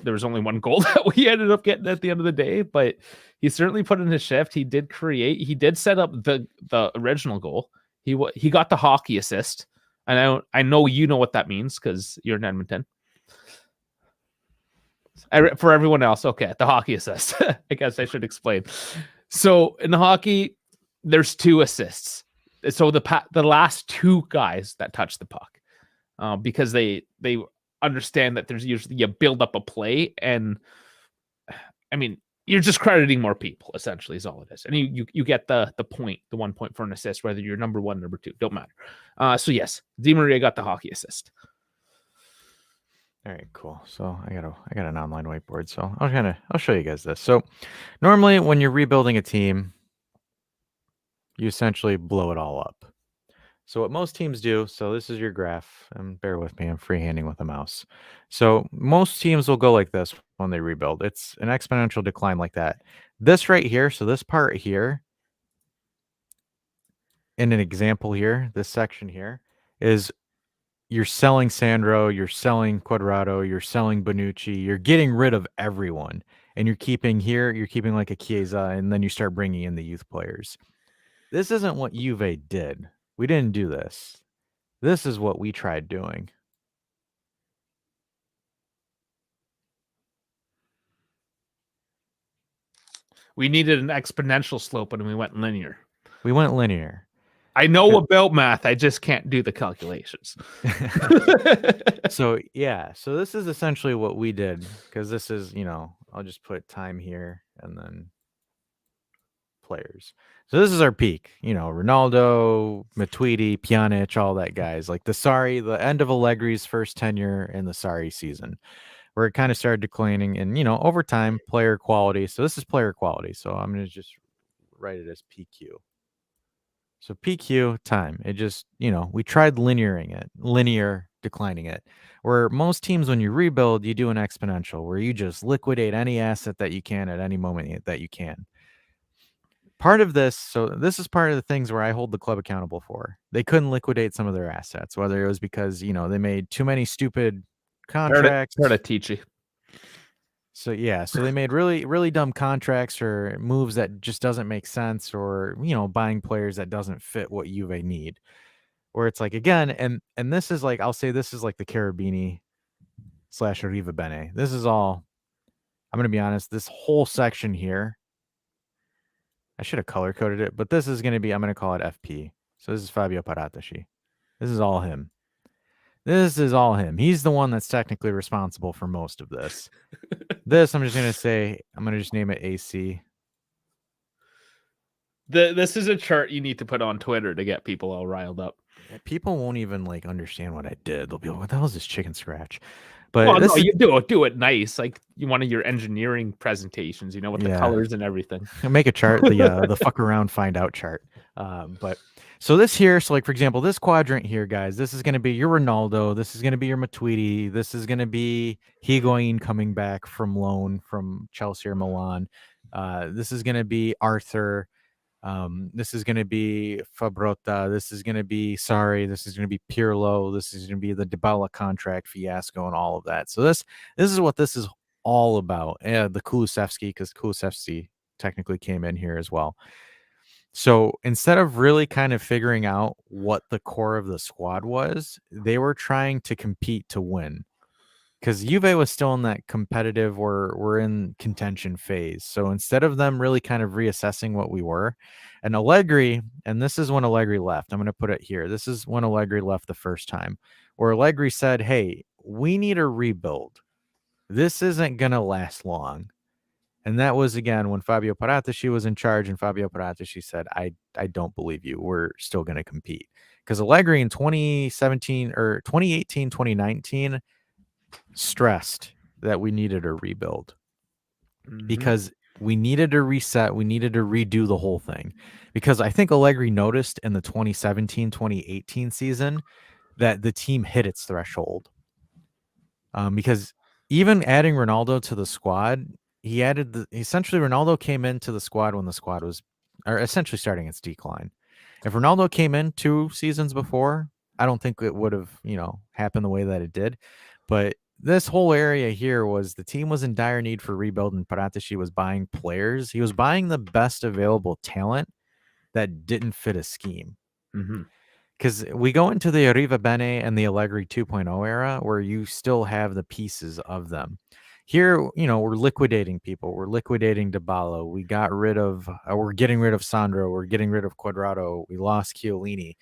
Speaker 1: there was only one goal that we ended up getting at the end of the day, but he certainly put in his shift. He did create. He did set up the original goal. He got the hockey assist, and I know you know what that means because you're in Edmonton. For everyone else, okay, the hockey assist. I guess I should explain. So in the hockey, there's 2 assists. So the last 2 guys that touch the puck, because they understand that there's usually you build up a play, and I mean you're just crediting more people essentially is all it is, and you get the point, the 1 point for an assist, whether you're number 1, number 2, don't matter. So yes, Di Maria got the hockey assist.
Speaker 2: All right, cool. So I got an online whiteboard, so I'll show you guys this. So normally when you're rebuilding a team, you essentially blow it all up. So what most teams do, so this is your graph, and bear with me, I'm freehanding with a mouse. So most teams will go like this when they rebuild. It's an exponential decline like that. This right here, so this part here, in an example here, this section here, is you're selling Sandro, you're selling Quadrado, you're selling Bonucci, you're getting rid of everyone. And you're keeping like a Chiesa, and then you start bringing in the youth players. This isn't what Juve did. We didn't do this. This is what we tried doing.
Speaker 1: We needed an exponential slope, and we went linear.
Speaker 2: I
Speaker 1: know about math. I just can't do the calculations.
Speaker 2: So this is essentially what we did, because this is, I'll just put time here and then players. So this is our peak, Ronaldo, Matuidi, Pjanic, all that guys. Like the end of Allegri's first tenure in the Sarri season, where it kind of started declining, and over time, player quality. So this is player quality. So I'm going to just write it as PQ. So PQ time, it just, we tried linear declining it, where most teams, when you rebuild, you do an exponential, where you just liquidate any asset that you can at any moment that you can. Part of this, so this is part of the things where I hold the club accountable for. They couldn't liquidate some of their assets, whether it was because, they made too many stupid contracts.
Speaker 1: Heard of Tichy.
Speaker 2: So they made really, really dumb contracts or moves that just doesn't make sense, or buying players that doesn't fit what Juve need. Where it's like, again, and this is like, I'll say this is like the Carabini / Riva Bene. This is all I'm going to be honest, this whole section here, I should have color coded it, but this is going to be, I'm going to call it FP. So this is Fabio Paratici. This is all him. This is all him. He's the one that's technically responsible for most of this. This, I'm just going to say, I'm going to just name it AC.
Speaker 1: This is a chart you need to put on Twitter to get people all riled up.
Speaker 2: People won't even like understand what I did. They'll be like, what the hell is this chicken scratch? But
Speaker 1: Well,
Speaker 2: this
Speaker 1: no,
Speaker 2: is,
Speaker 1: you do it nice, like one of your engineering presentations, you know, with the colors and everything.
Speaker 2: Make a chart, the fuck around, find out chart. But so this here, so like for example, this quadrant here, guys, this is going to be your Ronaldo. This is going to be your Matuidi. This is going to be Higuain coming back from loan from Chelsea or Milan. This is going to be Arthur. This is going to be Fabrota. This is going to be Sarri. This is going to be Pirlo. This is going to be the Dybala contract fiasco and all of that. So this is what this is all about. The Kulusevski, because Kulusevski technically came in here as well. So instead of really kind of figuring out what the core of the squad was, they were trying to compete to win. Because Juve was still in that competitive, we're in contention phase. So instead of them really kind of reassessing what we were, and Allegri, and this is when Allegri left, I'm going to put it here. This is when Allegri left the first time, where Allegri said, hey, we need a rebuild. This isn't going to last long. And that was, again, when Fabio Paratici was in charge, and Fabio Paratici said, I don't believe you. We're still going to compete. Because Allegri in 2017 or 2018, 2019, stressed that we needed a rebuild because we needed to reset. We needed to redo the whole thing because I think Allegri noticed in the 2017-2018 season that the team hit its threshold. Because even adding Ronaldo to the squad, essentially Ronaldo came into the squad when the squad was essentially starting its decline. If Ronaldo came in 2 seasons before, I don't think it would have, happened the way that it did. But this whole area here was the team was in dire need for rebuild, and Paratici was buying players. He was buying the best available talent that didn't fit a scheme. Because we go into the Arriva Bene and the Allegri 2.0 era where you still have the pieces of them. Here, we're liquidating people. We're liquidating Dybala. We got rid of, we're getting rid of Sandro. We're getting rid of Quadrado. We lost Chiellini.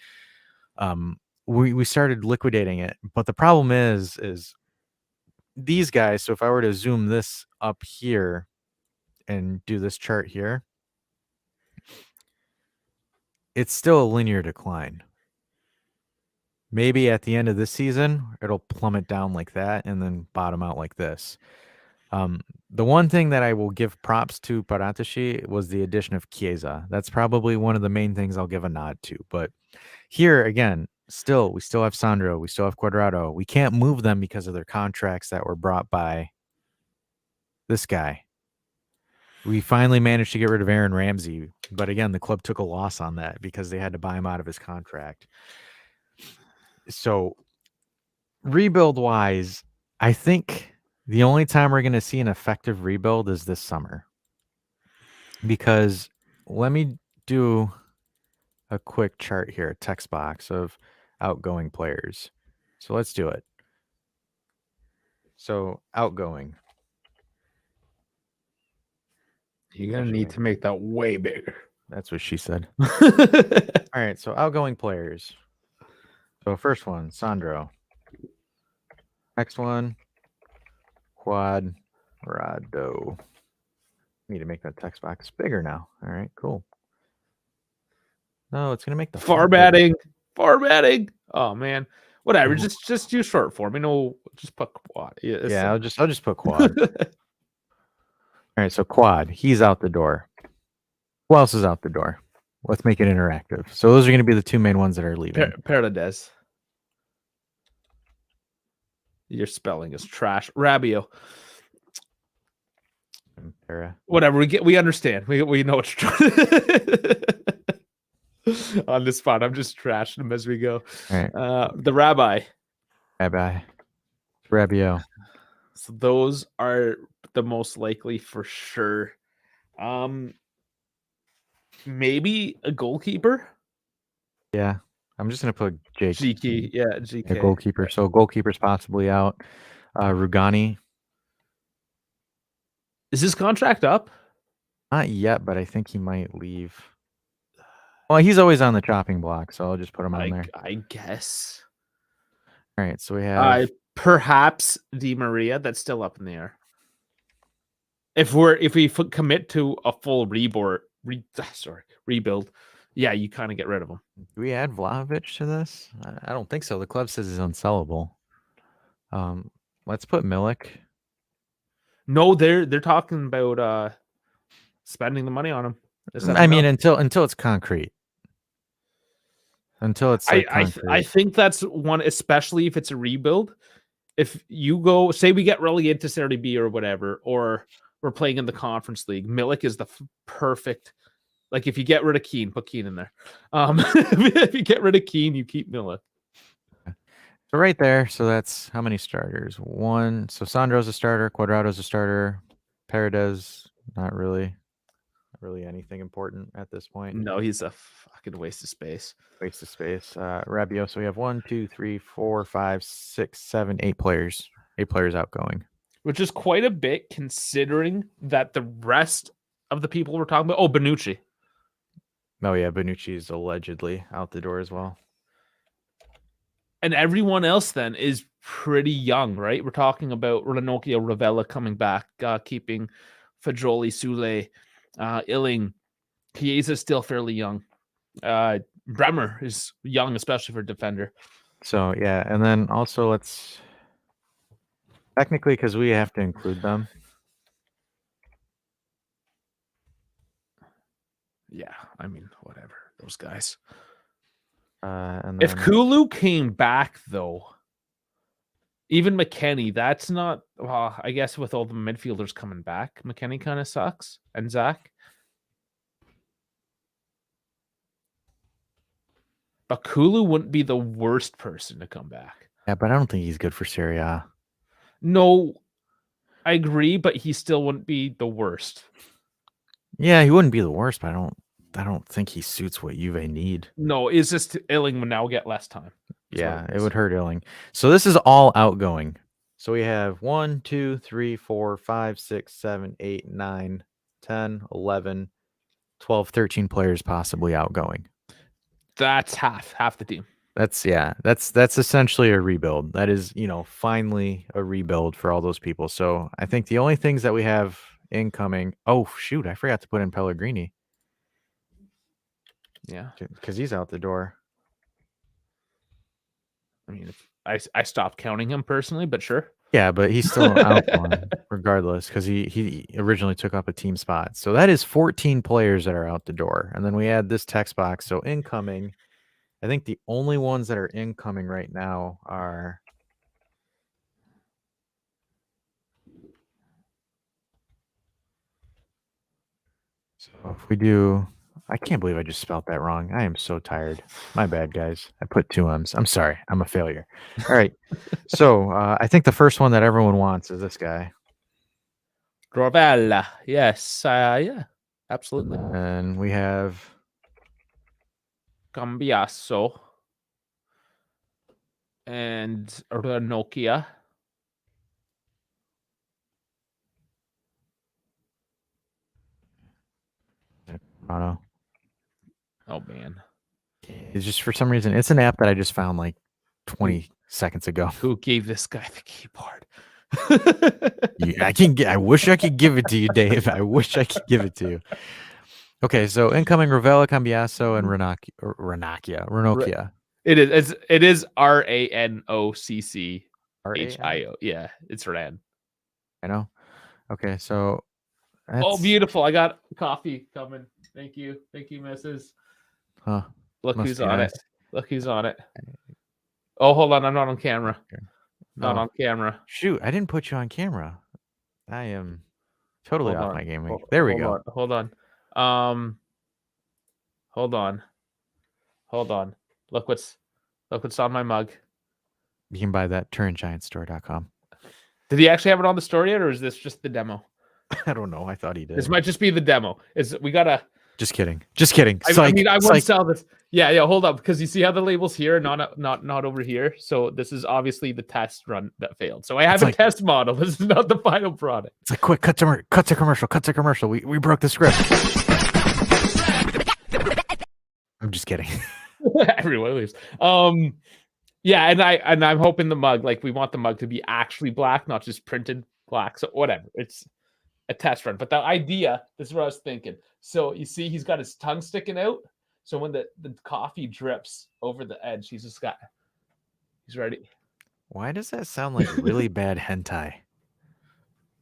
Speaker 2: We started liquidating it. But the problem is these guys, so if I were to zoom this up here and do this chart here, it's still a linear decline. Maybe at the end of this season, it'll plummet down like that and then bottom out like this. The one thing that I will give props to Paratici was the addition of Chiesa. That's probably one of the main things I'll give a nod to. But here, again, we still have Sandro. We still have Quadrado. We can't move them because of their contracts that were brought by this guy. We finally managed to get rid of Aaron Ramsey. But again, the club took a loss on that because they had to buy him out of his contract. So rebuild-wise, I think the only time we're going to see an effective rebuild is this summer. Because let me do a quick chart here, a text box of outgoing players. So let's do it. So outgoing.
Speaker 1: You're going to need to make that way bigger.
Speaker 2: That's what she said. All right, so outgoing players. So first one, Sandro. Next one, Quadrado. Need to make that text box bigger now. All right, cool. No, it's gonna make the
Speaker 1: formatting. Oh man, whatever. Just use short form. Just put quad.
Speaker 2: Yeah, I'll just put quad. All right, so quad. He's out the door. Who else is out the door? Let's make it interactive. So those are going to be the 2 main ones that are leaving.
Speaker 1: Paredes. Your spelling is trash. Rabiot. Whatever. We understand. We know it's true. On the spot, I'm just trashing them as we go.
Speaker 2: All right.
Speaker 1: The Rabbi.
Speaker 2: Rabiot.
Speaker 1: So those are the most likely for sure. Maybe a goalkeeper.
Speaker 2: Yeah, I'm just gonna put
Speaker 1: GK. Yeah, GK.
Speaker 2: A goalkeeper. So goalkeeper's possibly out. Rugani.
Speaker 1: Is his contract up?
Speaker 2: Not yet, but I think he might leave. Well, he's always on the chopping block, so I'll just put him on there.
Speaker 1: I guess.
Speaker 2: All right, so we have
Speaker 1: Perhaps Di Maria. That's still up in the air. If we commit to a full rebuild, yeah, you kind of get rid of him.
Speaker 2: Do we add Vlahovic to this? I don't think so. The club says he's unsellable. Let's put Milik.
Speaker 1: No, they're talking about spending the money on him.
Speaker 2: I mean, until it's concrete. Until it's like
Speaker 1: I think that's one, especially if it's a rebuild. If you go, say we get relegated to Serie B or whatever, or we're playing in the Conference League, Milik is the perfect. Like if you get rid of Keane, put Keane in there. If you get rid of Keane, you keep Milik.
Speaker 2: So right there, so that's how many starters? One. So Sandro's a starter, Cuadrado's a starter, Paredes not really anything important at this point.
Speaker 1: No, he's a fucking waste of space.
Speaker 2: Waste of space. Rabiot. So we have 1, 2, 3, 4, 5, 6, 7, 8 players. 8 players outgoing,
Speaker 1: which is quite a bit considering that the rest of the people we're talking about. Oh, Bonucci.
Speaker 2: Oh yeah, Bonucci's allegedly out the door as well.
Speaker 1: And everyone else then is pretty young, right? We're talking about Ranocchia, Ravella coming back, keeping Fagioli, Sule, Illing. Chiesa still fairly young. Bremer is young, especially for a defender.
Speaker 2: So yeah, and then also let's technically, because we have to include them.
Speaker 1: Yeah, I mean, whatever, those guys.
Speaker 2: And
Speaker 1: if Kulu came back, though, even McKennie, that's not. Well, I guess with all the midfielders coming back, McKennie kind of sucks, and Zach. But Kulu wouldn't be the worst person to come back.
Speaker 2: Yeah, but I don't think he's good for Serie A.
Speaker 1: No, I agree, but he still wouldn't be the worst.
Speaker 2: Yeah, he wouldn't be the worst, but I don't think he suits what Juve need.
Speaker 1: No, it's just Illing would now get less time.
Speaker 2: Yeah, it would hurt Illing. So this is all outgoing. So we have 1, 2, 3, 4, 5, 6, 7, 8, 9, 10, 11, 12, 13 players possibly outgoing.
Speaker 1: That's half the team.
Speaker 2: That's essentially a rebuild. That is, finally a rebuild for all those people. So I think the only things that we have incoming. Oh shoot, I forgot to put in Pellegrini.
Speaker 1: Yeah,
Speaker 2: because he's out the door.
Speaker 1: I mean, I stopped counting him personally, but sure.
Speaker 2: Yeah, but he's still out regardless because he originally took up a team spot. So that is 14 players that are out the door. And then we add this text box. So incoming, I think the only ones that are incoming right now are so if we do, I can't believe I just spelled that wrong. I am so tired. My bad, guys. I put 2 M's. I'm sorry. I'm a failure. All right. So I think the first one that everyone wants is this guy.
Speaker 1: Ravella. Yes. Yeah, absolutely.
Speaker 2: And we have
Speaker 1: Cambiasso and Ranocchia. Oh man.
Speaker 2: It's just for some reason it's an app that I just found like 20 seconds ago.
Speaker 1: Who gave this guy the keyboard?
Speaker 2: I wish I could give it to you, Dave. I wish I could give it to you. Okay, so incoming Ravella, Cambiasso, and Ranocchia.
Speaker 1: It is Ranocchio. Yeah, it's Ran.
Speaker 2: I know. Okay, so
Speaker 1: oh, beautiful! I got coffee coming. Thank you, Mrs.
Speaker 2: Huh?
Speaker 1: Look who's on it. Look who's on it. Oh, hold on, I'm not on camera.
Speaker 2: Okay.
Speaker 1: Not on camera.
Speaker 2: Shoot, I didn't put you on camera. I am totally off my game. There we go.
Speaker 1: Hold on. Hold on. Look what's on my mug.
Speaker 2: You can buy that at turngiantstore.com.
Speaker 1: Did he actually have it on the store yet, or is this just the demo?
Speaker 2: I don't know. I thought he did.
Speaker 1: This might just be the demo. We gotta.
Speaker 2: Just kidding.
Speaker 1: I mean, I wouldn't sell this. Yeah, hold up, because you see how the label's here, not over here. So this is obviously the test run that failed. So I have a test model. This is not the final product.
Speaker 2: It's like quick cut to commercial. We broke the script. I'm just kidding.
Speaker 1: Everyone leaves. Yeah, and I'm hoping the mug, like we want the mug to be actually black, not just printed black. So whatever, it's a test run. But the idea, this is what I was thinking. So you see, he's got his tongue sticking out. So when the coffee drips over the edge, he's ready.
Speaker 2: Why does that sound like really bad hentai?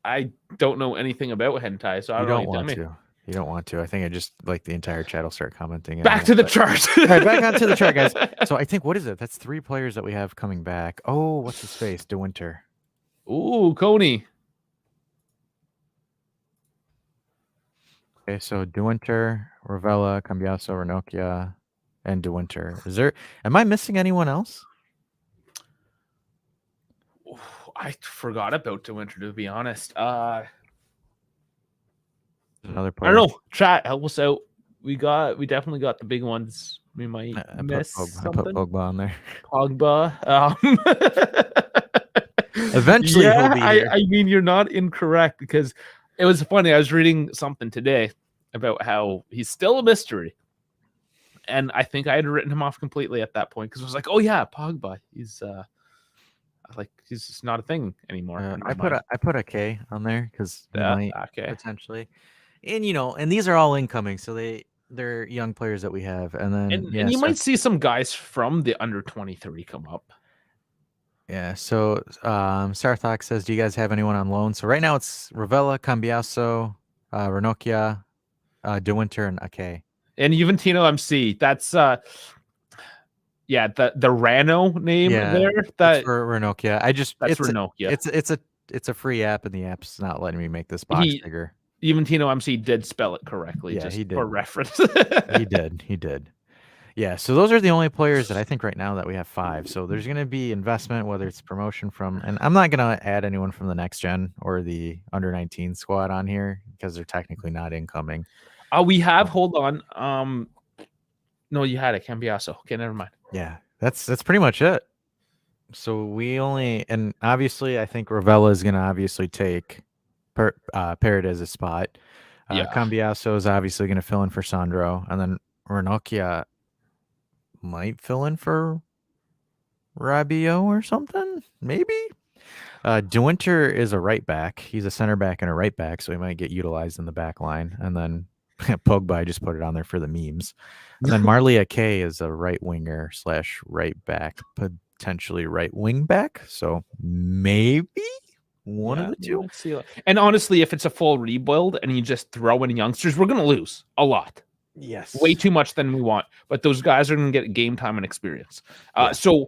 Speaker 1: I don't know anything about hentai, so I don't want to.
Speaker 2: You don't want to. I think I just like the entire chat will start commenting.
Speaker 1: Back to the chart.
Speaker 2: All right, back onto the chart, guys. So I think, what is it? That's 3 players that we have coming back. Oh, what's his face? De Winter.
Speaker 1: Ooh, Coney.
Speaker 2: Okay, so De Winter, Ravella, Cambiaso, Ranocchia, and De Winter. Am I missing anyone else?
Speaker 1: I forgot about De Winter, to be honest.
Speaker 2: Another player.
Speaker 1: I don't know. Chat, help us out. We definitely got the big ones. We might miss something.
Speaker 2: I put Pogba on there.
Speaker 1: Pogba.
Speaker 2: Eventually, he'll be here.
Speaker 1: I mean, you're not incorrect, because it was funny. I was reading something today about how he's still a mystery, and I think I had written him off completely at that point, because I was like, "Oh yeah, Pogba. He's just not a thing anymore."
Speaker 2: I put a K on there because potentially, and and these are all incoming, so they're young players that we have, and then
Speaker 1: and you might see some guys from the under 23 come up.
Speaker 2: Yeah. So Sarthak says, "Do you guys have anyone on loan?" So right now it's Ravella, Cambiaso, Ranocchia, De Winter, and Ake.
Speaker 1: And Juventino MC. That's the Rano name there. That
Speaker 2: for Ranocchia. It's
Speaker 1: Ranocchia.
Speaker 2: It's a free app, and the app's not letting me make this box bigger.
Speaker 1: Juventino MC did spell it correctly.
Speaker 2: Yeah, he did.
Speaker 1: For reference.
Speaker 2: He did. Yeah, so those are the only players that I think right now that we have 5. So there's going to be investment, whether it's promotion from, and I'm not going to add anyone from the next gen or the under 19 squad on here because they're technically not incoming.
Speaker 1: We have, hold on. No, you had it, Cambiaso. Okay, never mind.
Speaker 2: Yeah, that's pretty much it. So we only, and obviously I think Ravella is going to obviously take Paradis's spot. Cambiaso is obviously going to fill in for Sandro, and then Ranocchia might fill in for Rabiot or something, maybe. De Winter is a right back. He's a center back and a right back, so he might get utilized in the back line. And then Pogba, I just put it on there for the memes. And then Marley Ake is a right winger / right back, potentially right wing back. So maybe one of the two.
Speaker 1: And honestly, if it's a full rebuild and you just throw in youngsters, we're going to lose a lot.
Speaker 2: Yes.
Speaker 1: Way too much than we want. But those guys are going to get game time and experience. So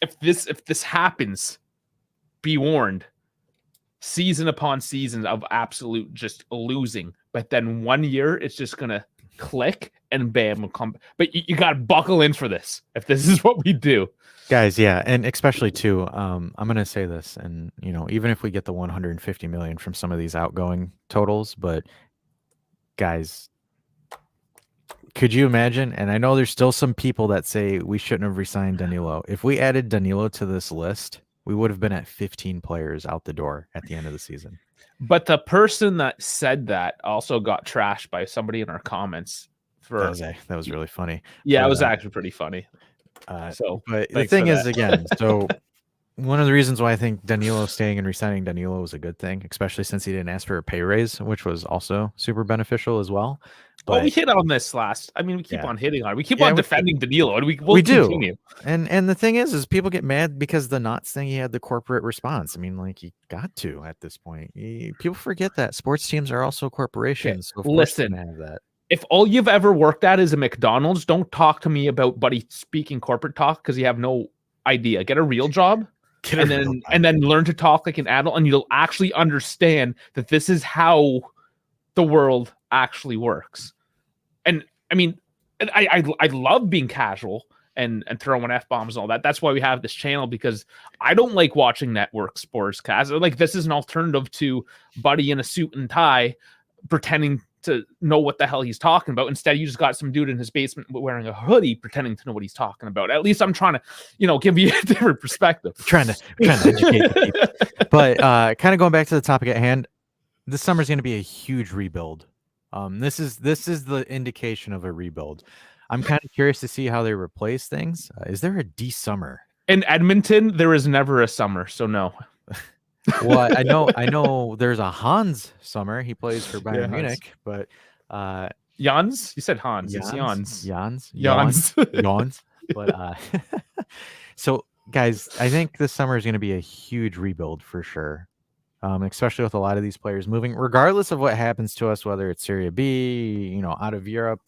Speaker 1: if this happens, be warned. Season upon season of absolute just losing. But then 1 year, it's just going to click and bam, will come. But you got to buckle in for this if this is what we do.
Speaker 2: Guys, yeah, and especially too, I'm going to say this, and even if we get the 150 million from some of these outgoing totals, but guys, could you imagine? And I know there's still some people that say we shouldn't have re-signed Danilo. If we added Danilo to this list, we would have been at 15 players out the door at the end of the season.
Speaker 1: But the person that said that also got trashed by somebody in our comments.
Speaker 2: That was really funny.
Speaker 1: Yeah, it was actually pretty funny.
Speaker 2: But the thing is, again, so one of the reasons why I think Danilo staying and re-signing Danilo was a good thing, especially since he didn't ask for a pay raise, which was also super beneficial as well.
Speaker 1: But we hit on this last. I mean, we keep on hitting on it. We keep on defending Danilo, and we'll continue.
Speaker 2: And the thing is people get mad because the Knots thing, he had the corporate response. I mean, like, he got to at this point. People forget that sports teams are also corporations.
Speaker 1: Okay.
Speaker 2: So
Speaker 1: Listen,
Speaker 2: have that.
Speaker 1: If all you've ever worked at is a McDonald's, don't talk to me about buddy speaking corporate talk because you have no idea. Get a real job. And then learn to talk like an adult, and you'll actually understand that this is how the world actually works. And I mean, I love being casual and throwing F-bombs and all that. That's why we have this channel, because I don't like watching network sports cast. Like, this is an alternative to buddy in a suit and tie pretending to know what the hell he's talking about. Instead, you just got some dude in his basement wearing a hoodie pretending to know what he's talking about. At least I'm trying to, give you a different perspective.
Speaker 2: Trying to educate the people. But kind of going back to the topic at hand, this summer is going to be a huge rebuild. This is the indication of a rebuild. I'm kind of curious to see how they replace things. Is there a de-summer?
Speaker 1: In Edmonton, there is never a summer, so no.
Speaker 2: Well, I know there's a Hans Sommer. He plays for Bayern
Speaker 1: Hans.
Speaker 2: Munich, but
Speaker 1: Jans? You said Hans. It's Jans.
Speaker 2: Jans. But so guys, I think this summer is going to be a huge rebuild for sure. Especially with a lot of these players moving, regardless of what happens to us, whether it's Serie B, out of Europe.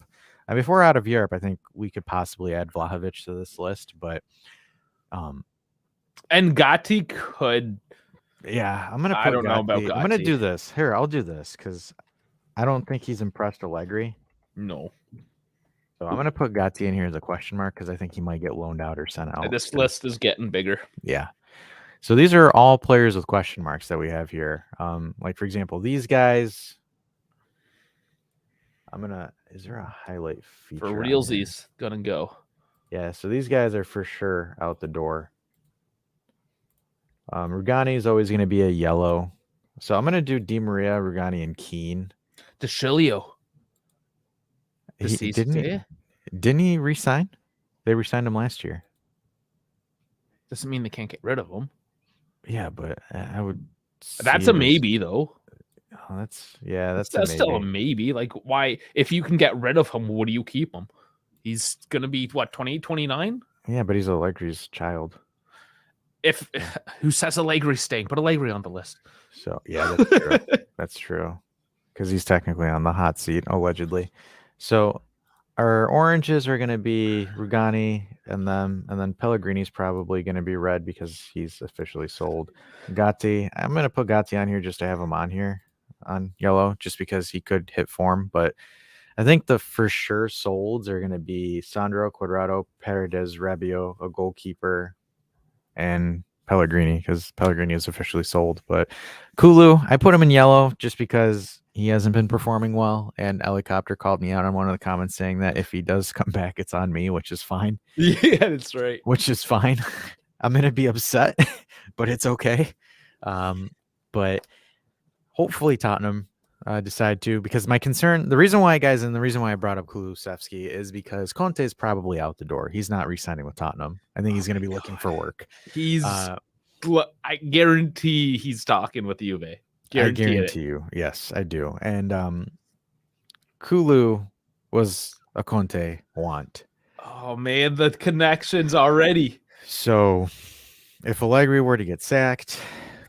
Speaker 2: I mean, if we're out of Europe, I think we could possibly add Vlahovic to this list, but
Speaker 1: and Gatti could.
Speaker 2: Yeah, I'm gonna.
Speaker 1: I don't know about Gatti.
Speaker 2: I'm gonna do this. Here, I'll do this because I don't think he's impressed Allegri.
Speaker 1: No.
Speaker 2: So I'm gonna put Gatti in here as a question mark because I think he might get loaned out or sent out.
Speaker 1: This list is getting bigger.
Speaker 2: Yeah. So these are all players with question marks that we have here. Like for example, these guys. Is there a highlight feature?
Speaker 1: For realsies, gonna go.
Speaker 2: Yeah, so these guys are for sure out the door. Rugani is always going to be a yellow. So I'm going to do Di Maria, Rugani, and Keane.
Speaker 1: DeCilio.
Speaker 2: Didn't he resign? They re-signed him last year.
Speaker 1: Doesn't mean they can't get rid of him.
Speaker 2: Yeah, but I would.
Speaker 1: That's a maybe, though.
Speaker 2: Oh, that's
Speaker 1: still a maybe. Like, why? If you can get rid of him, what do you keep him? He's gonna be what, 28, 29?
Speaker 2: Yeah, but he's Allegri's child.
Speaker 1: Who says Allegri staying? Put Allegri on the list.
Speaker 2: So yeah, that's true. That's true. Because he's technically on the hot seat, allegedly. So our oranges are going to be Rugani and then Pellegrini's probably going to be red because he's officially sold. Gatti, I'm going to put Gatti on here just to have him on here on yellow, just because he could hit form. But I think the for sure solds are going to be Sandro, Quadrado, Paredes, Rabiot, a goalkeeper, and Pellegrini, because Pellegrini is officially sold. But Kulu, I put him in yellow just because he hasn't been performing well. And Helicopter called me out on one of the comments saying that if he does come back, it's on me, which is fine.
Speaker 1: Yeah, that's right.
Speaker 2: Which is fine. I'm going to be upset, but it's okay. But hopefully Tottenham decide to, because my concern, the reason why I brought up Kulusevski is because Conte is probably out the door. He's not re-signing with Tottenham. I think he's going to be looking for work.
Speaker 1: I guarantee he's talking with Juve.
Speaker 2: I guarantee you. Yes, I do. And Kulu was a Conte want.
Speaker 1: Oh man, the connections already.
Speaker 2: So if Allegri were to get sacked,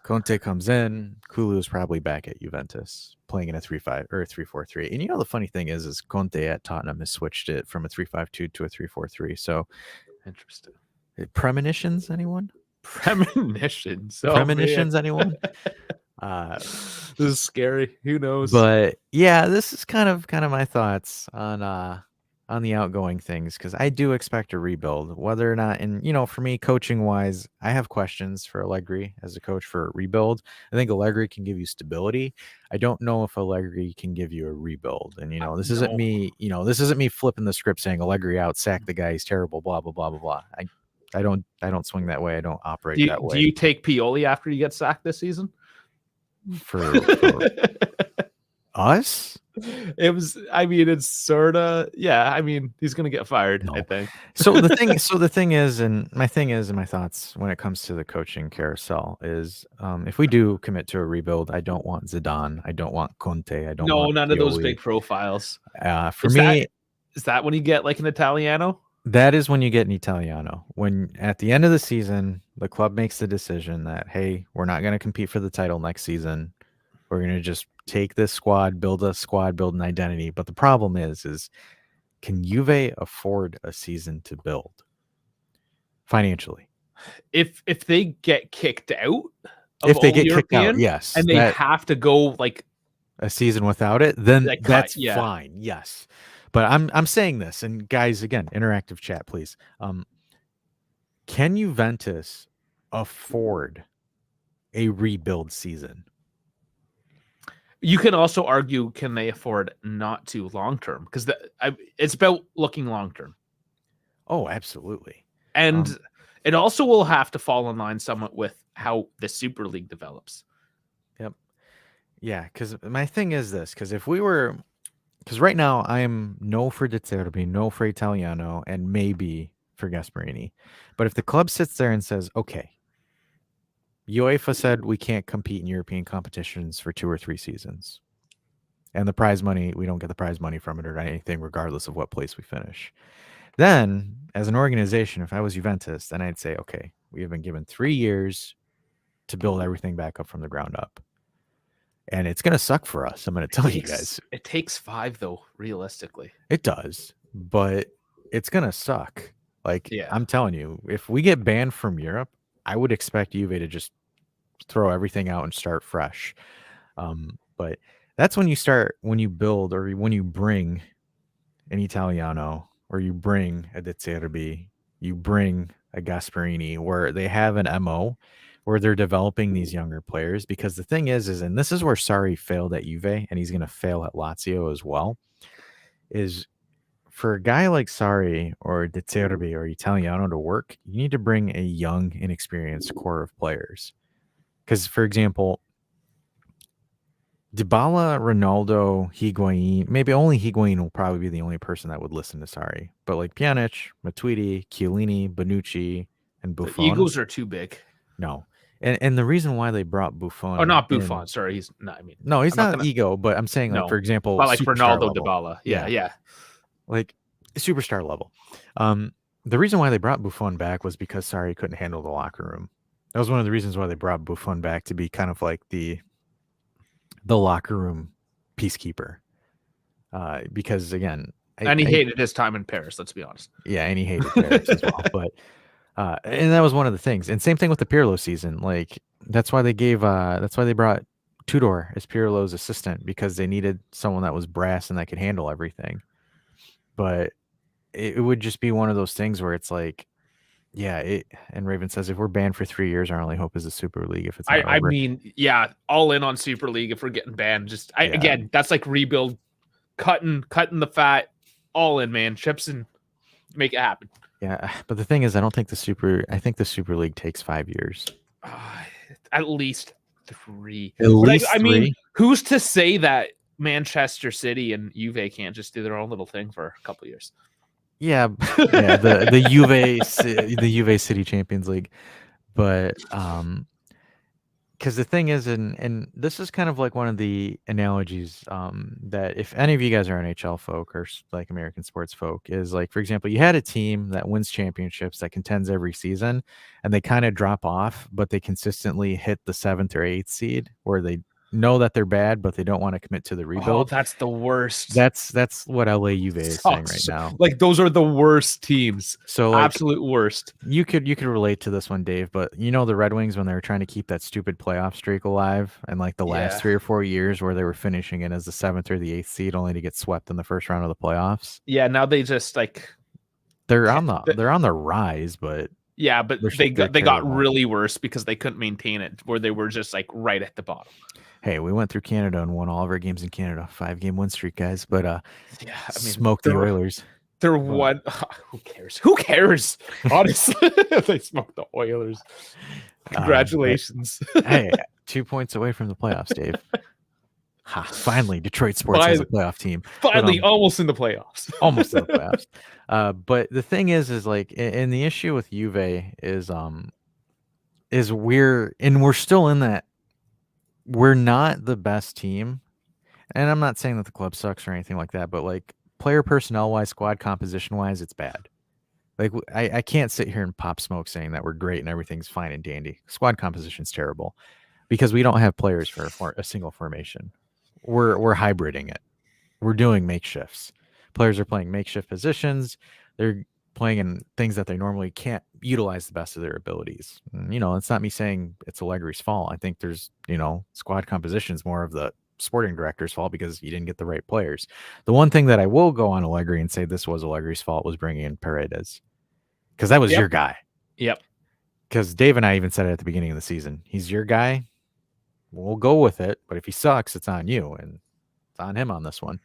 Speaker 2: Conte comes in, Kulu is probably back at Juventus playing in a 3-5 or a 3-4-3. And the funny thing is Conte at Tottenham has switched it from a 3-5-2 to a 3-4-3. So
Speaker 1: interesting.
Speaker 2: Premonitions, anyone?
Speaker 1: Premonitions.
Speaker 2: Premonitions, anyone?
Speaker 1: This is scary. Who knows?
Speaker 2: But yeah, this is kind of my thoughts on the outgoing things, because I do expect a rebuild, whether or not, and for me, coaching wise, I have questions for Allegri as a coach for a rebuild. I think Allegri can give you stability. I don't know if Allegri can give you a rebuild. And this isn't me flipping the script saying Allegri out, sack the guy, he's terrible, blah blah blah blah blah. I don't swing that way. I don't operate that way.
Speaker 1: Do you take Pioli after you get sacked this season?
Speaker 2: For us?
Speaker 1: It's sort of, yeah. He's gonna get fired. No. I think.
Speaker 2: So the thing is, and my thoughts when it comes to the coaching carousel is, if we do commit to a rebuild, I don't want Zidane, I don't want Conte, I don't want
Speaker 1: none of those big profiles. Is that when you get like an Italiano?
Speaker 2: That is when you get an Italiano. When at the end of the season, the club makes the decision that, hey, we're not going to compete for the title next season. We're going to just take this squad, build an identity. But the problem is can Juve afford a season to build financially?
Speaker 1: If they get kicked out,
Speaker 2: yes,
Speaker 1: and they have to go like
Speaker 2: a season without it, then that's fine. Yes. But I'm saying this, and guys, again, interactive chat, please. Can Juventus afford a rebuild season?
Speaker 1: You can also argue, can they afford not to long term? Because it's about looking long term.
Speaker 2: Oh, absolutely.
Speaker 1: And it also will have to fall in line somewhat with how the Super League develops.
Speaker 2: Yep. Yeah, because my thing is this, because right now I am no for De Zerbi, no for Italiano, and maybe for Gasparini. But if the club sits there and says, okay, UEFA said we can't compete in European competitions for 2 or 3 seasons, and the prize money, we don't get the prize money from it or anything, regardless of what place we finish. Then, as an organization, if I was Juventus, then I'd say, okay, we have been given 3 years to build everything back up from the ground up. And it's going to suck for us. I'm going to tell you guys.
Speaker 1: It takes 5, though, realistically.
Speaker 2: It does, but it's going to suck. Like,
Speaker 1: Yeah.
Speaker 2: I'm telling you, if we get banned from Europe, I would expect Juve to just throw everything out and start fresh. But that's when you build or when you bring an Italiano or you bring a De Zerbi, you bring a Gasparini, where they have an MO where they're developing these younger players. Because the thing is, and this is where Sarri failed at Juve, and he's going to fail at Lazio as well, is for a guy like Sarri or De Zerbi or Italiano to work, you need to bring a young, inexperienced core of players. Because, for example, Dybala, Ronaldo, Higuain, maybe only Higuain will probably be the only person that would listen to Sarri. But like Pjanic, Matuidi, Chiellini, Bonucci, and Buffon.
Speaker 1: The egos are too big.
Speaker 2: No. And the reason why they brought Buffon.
Speaker 1: Oh, not Buffon. Sorry, he's not. I mean,
Speaker 2: no, he's not ego, but I'm saying, like, for example,
Speaker 1: like Ronaldo,
Speaker 2: level.
Speaker 1: Dybala. Yeah.
Speaker 2: Like superstar level. The reason why they brought Buffon back was because Sarri couldn't handle the locker room. That was one of the reasons why they brought Buffon back, to be kind of like the locker room peacekeeper. Because again,
Speaker 1: he hated his time in Paris. Let's be honest.
Speaker 2: Yeah, and he hated Paris as well. But and that was one of the things. And same thing with the Pirlo season. Like that's why they brought Tudor as Pirlo's assistant, because they needed someone that was brass and that could handle everything. But it would just be one of those things where it's like, yeah, and Raven says, if we're banned for 3 years, our only hope is the Super League. If it's not
Speaker 1: I
Speaker 2: over.
Speaker 1: mean, yeah, all in on Super League if we're getting banned. Again, that's like rebuild, cutting the fat, all in, man. Chips and make it happen.
Speaker 2: Yeah, but the thing is, I think the Super League takes 5 years.
Speaker 1: At least 3.
Speaker 2: At least
Speaker 1: I
Speaker 2: 3?
Speaker 1: mean, who's to say that Manchester City and Juve can't just do their own little thing for a couple of years?
Speaker 2: Yeah, the Juve City Champions League. But because the thing is, and this is kind of like one of the analogies that if any of you guys are NHL folk or like American sports folk, is like, for example, you had a team that wins championships, that contends every season, and they kind of drop off, but they consistently hit the 7th or 8th seed, where they know that they're bad, but they don't want to commit to the rebuild.
Speaker 1: Oh, that's the worst.
Speaker 2: That's what LA Juve is saying right now.
Speaker 1: Like, those are the worst teams.
Speaker 2: So like,
Speaker 1: absolute worst.
Speaker 2: You could relate to this one, Dave, but you know the Red Wings, when they were trying to keep that stupid playoff streak alive, and like the last 3 or 4 years where they were finishing in as the 7th or the 8th seed, only to get swept in the first round of the playoffs.
Speaker 1: Yeah, now they just like
Speaker 2: they're on the rise, but
Speaker 1: yeah, but they got really worse because they couldn't maintain it, where they were just like right at the bottom.
Speaker 2: Hey, we went through Canada and won all of our games in Canada. 5-game win streak, guys. But
Speaker 1: yeah, I mean,
Speaker 2: smoked the Oilers.
Speaker 1: They're one. Who cares? Who cares? Honestly, they smoked the Oilers. Congratulations.
Speaker 2: Hey, 2 points away from the playoffs, Dave. Finally, Detroit sports has a playoff team.
Speaker 1: Finally, almost in the playoffs.
Speaker 2: Almost in the playoffs. But the thing is like, and the issue with Juve is we're still in that. We're not the best team, and I'm not saying that the club sucks or anything like that, but like player personnel wise, squad composition wise, it's bad. Like I can't sit here and pop smoke saying that we're great and everything's fine and dandy. Squad composition's terrible because we don't have players for a single formation. We're hybriding it. We're doing makeshifts. Players are playing makeshift positions. They're playing in things that they normally can't utilize the best of their abilities. And, it's not me saying it's Allegri's fault. I think there's, squad composition is more of the sporting director's fault because he didn't get the right players. The one thing that I will go on Allegri and say this was Allegri's fault was bringing in Paredes, because that was your guy.
Speaker 1: Yep.
Speaker 2: Because Dave and I even said it at the beginning of the season. He's your guy. we'll go with it. But if he sucks, it's on you, and it's on him on this one.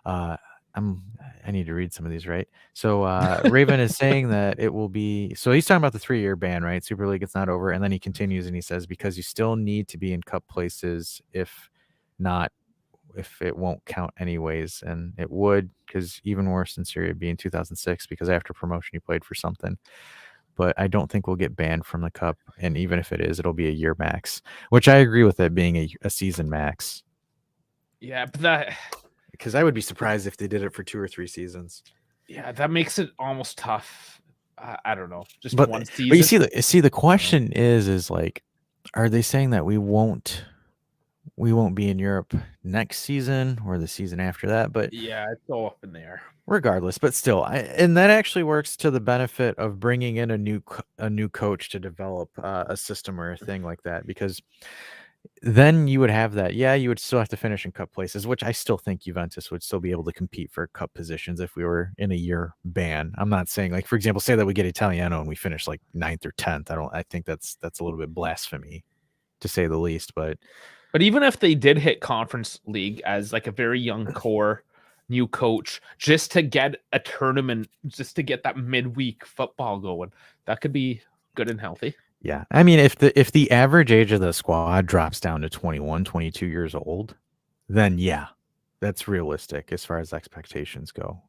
Speaker 2: I need to read some of these, right? So Raven is saying that it will be. So he's talking about the 3-year ban, right? Super League, it's not over, and then he continues and he says because you still need to be in cup places. If not, if it won't count anyways, and it would, because even worse than Syria being 2006, because after promotion he played for something. But I don't think we'll get banned from the cup, and even if it is, it'll be a year max, which I agree with it being a season max.
Speaker 1: Yeah, but
Speaker 2: because I would be surprised if they did it for 2 or 3 seasons.
Speaker 1: Yeah, that makes it almost tough. I don't know, just
Speaker 2: but,
Speaker 1: one season.
Speaker 2: But you see, the question is like, are they saying that we won't be in Europe next season or the season after that? But
Speaker 1: yeah, it's all up in the air.
Speaker 2: Regardless, but still, and that actually works to the benefit of bringing in a new coach to develop a system or a thing like that, because then you would have that. Yeah, you would still have to finish in cup places, which I still think Juventus would still be able to compete for cup positions if we were in a year ban. I'm not saying, like, for example, say that we get Italiano and we finish like 9th or 10th. I think that's a little bit blasphemy, to say the least. But
Speaker 1: even if they did hit Conference League as like a very young core, new coach, just to get a tournament, just to get that midweek football going, that could be good and healthy.
Speaker 2: Yeah, I mean, if the average age of the squad drops down to 21, 22 years old, then yeah, that's realistic as far as expectations go.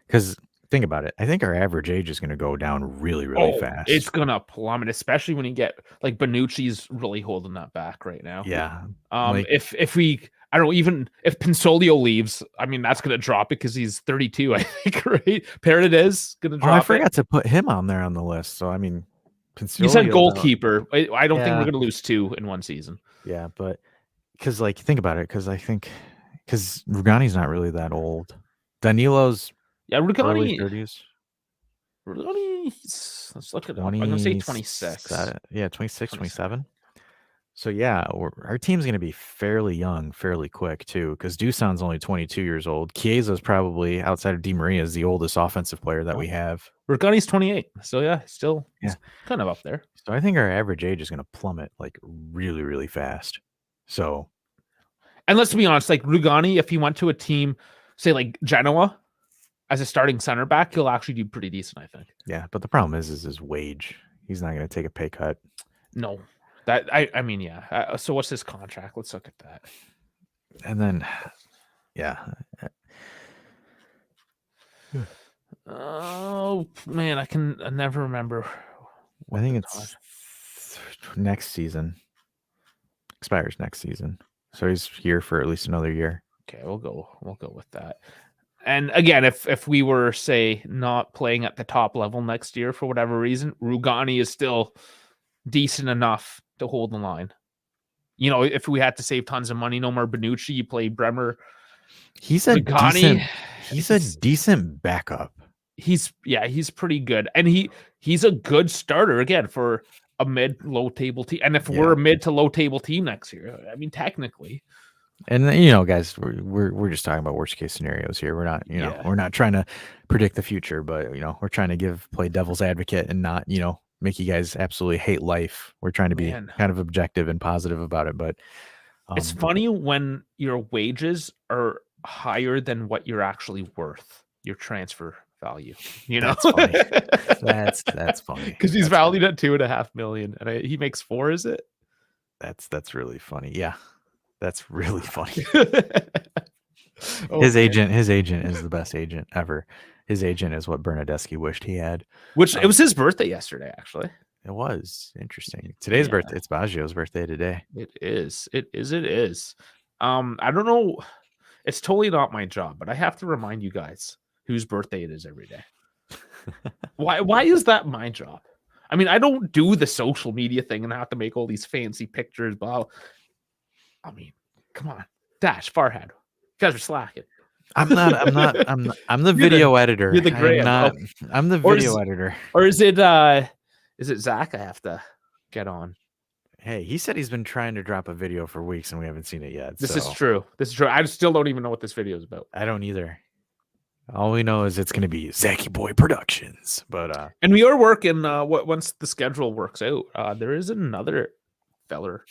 Speaker 2: Because think about it, I think our average age is going to go down really, really fast.
Speaker 1: It's gonna plummet, especially when you get like Bonucci's really holding that back right now.
Speaker 2: Yeah.
Speaker 1: If we, I don't know, even if Pinsolio leaves, I mean that's gonna drop it because he's 32, I think, right? Paredes gonna drop.
Speaker 2: I forgot to put him on there on the list. So I mean,
Speaker 1: Pinsolio, you said goalkeeper. I don't think we're gonna lose 2 in one season.
Speaker 2: Yeah, but because like think about it, because Rugani's not really that old. Danilo's
Speaker 1: Rugani.
Speaker 2: 30s.
Speaker 1: Let's look at it. I'm gonna say 26.
Speaker 2: Yeah, 26, 27. So yeah, our team's gonna be fairly young, fairly quick too. Because Dusan's only 22 years old. Chiesa's probably, outside of Di Maria, is the oldest offensive player that we have.
Speaker 1: Rugani's 28. So yeah, still kind of up there.
Speaker 2: So I think our average age is gonna plummet like really, really fast. So,
Speaker 1: and let's be honest, like Rugani, if he went to a team, say like Genoa, as a starting center back, he'll actually do pretty decent, I think.
Speaker 2: Yeah, but the problem is his wage. He's not going to take a pay cut.
Speaker 1: No, that I mean, yeah. So what's his contract? Let's look at that.
Speaker 2: And then, yeah.
Speaker 1: Oh man, I never remember.
Speaker 2: I think it's next season. Expires next season, so he's here for at least another year.
Speaker 1: Okay, we'll go with that. And again, if we were, say, not playing at the top level next year for whatever reason, Rugani is still decent enough to hold the line. You know, if we had to save tons of money, no more Bonucci, you play Bremer.
Speaker 2: He's a decent backup.
Speaker 1: He's pretty good. And he's a good starter, again, for a mid-low table team. And if we're a mid to low table team next year, I mean, technically.
Speaker 2: And you know, guys, we're just talking about worst case scenarios here. We're not, we're not trying to predict the future, but we're trying to play devil's advocate and not, make you guys absolutely hate life. We're trying to be kind of objective and positive about it. But
Speaker 1: it's funny when your wages are higher than what you're actually worth, your transfer value.
Speaker 2: That's funny. That's funny
Speaker 1: because he's valued at $2.5 million, and he makes 4. Is it?
Speaker 2: That's really funny. Yeah. That's really funny. His agent is the best agent ever. His agent is what Bernadeschi wished he had.
Speaker 1: Which it was his birthday yesterday, actually.
Speaker 2: It was interesting. Today's birthday. It's Baggio's birthday today.
Speaker 1: It is. I don't know. It's totally not my job, but I have to remind you guys whose birthday it is every day. Why is that my job? I mean, I don't do the social media thing and have to make all these fancy pictures, blah. I mean, come on, Dash Farhad, you guys are slacking.
Speaker 2: I'm the video editor.
Speaker 1: You're the Graham.
Speaker 2: I'm the video editor.
Speaker 1: Or is it Zach I have to get on?
Speaker 2: Hey, he said he's been trying to drop a video for weeks and we haven't seen it yet.
Speaker 1: This is true. I still don't even know what this video is about.
Speaker 2: I don't either. All we know is it's going to be Zachy Boy Productions. But
Speaker 1: and we are working. Once the schedule works out, there is another feller.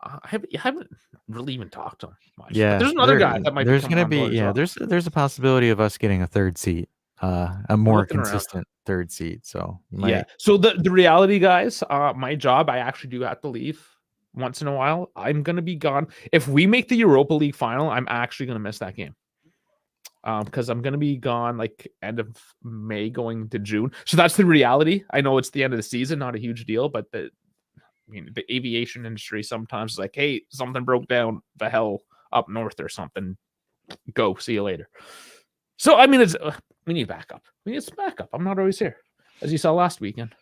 Speaker 1: I haven't really even talked to him much. But
Speaker 2: Yeah,
Speaker 1: there's another guy that might be
Speaker 2: there's
Speaker 1: coming
Speaker 2: gonna
Speaker 1: on
Speaker 2: be
Speaker 1: board as well.
Speaker 2: there's a possibility of us getting a third seat, a
Speaker 1: We're
Speaker 2: more
Speaker 1: looking around.
Speaker 2: consistent third seat. So you
Speaker 1: Yeah.
Speaker 2: might.
Speaker 1: So the reality, guys, my job, I actually do have to leave once in a while. I'm gonna be gone. If we make the Europa League final, I'm actually gonna miss that game. Because I'm gonna be gone like end of May going to June. So that's the reality. I know it's the end of the season, not a huge deal, but the aviation industry sometimes is like, hey, something broke down the hell up north or something. Go, see you later. So I mean, we need backup. We need some backup. I'm not always here, as you saw last weekend.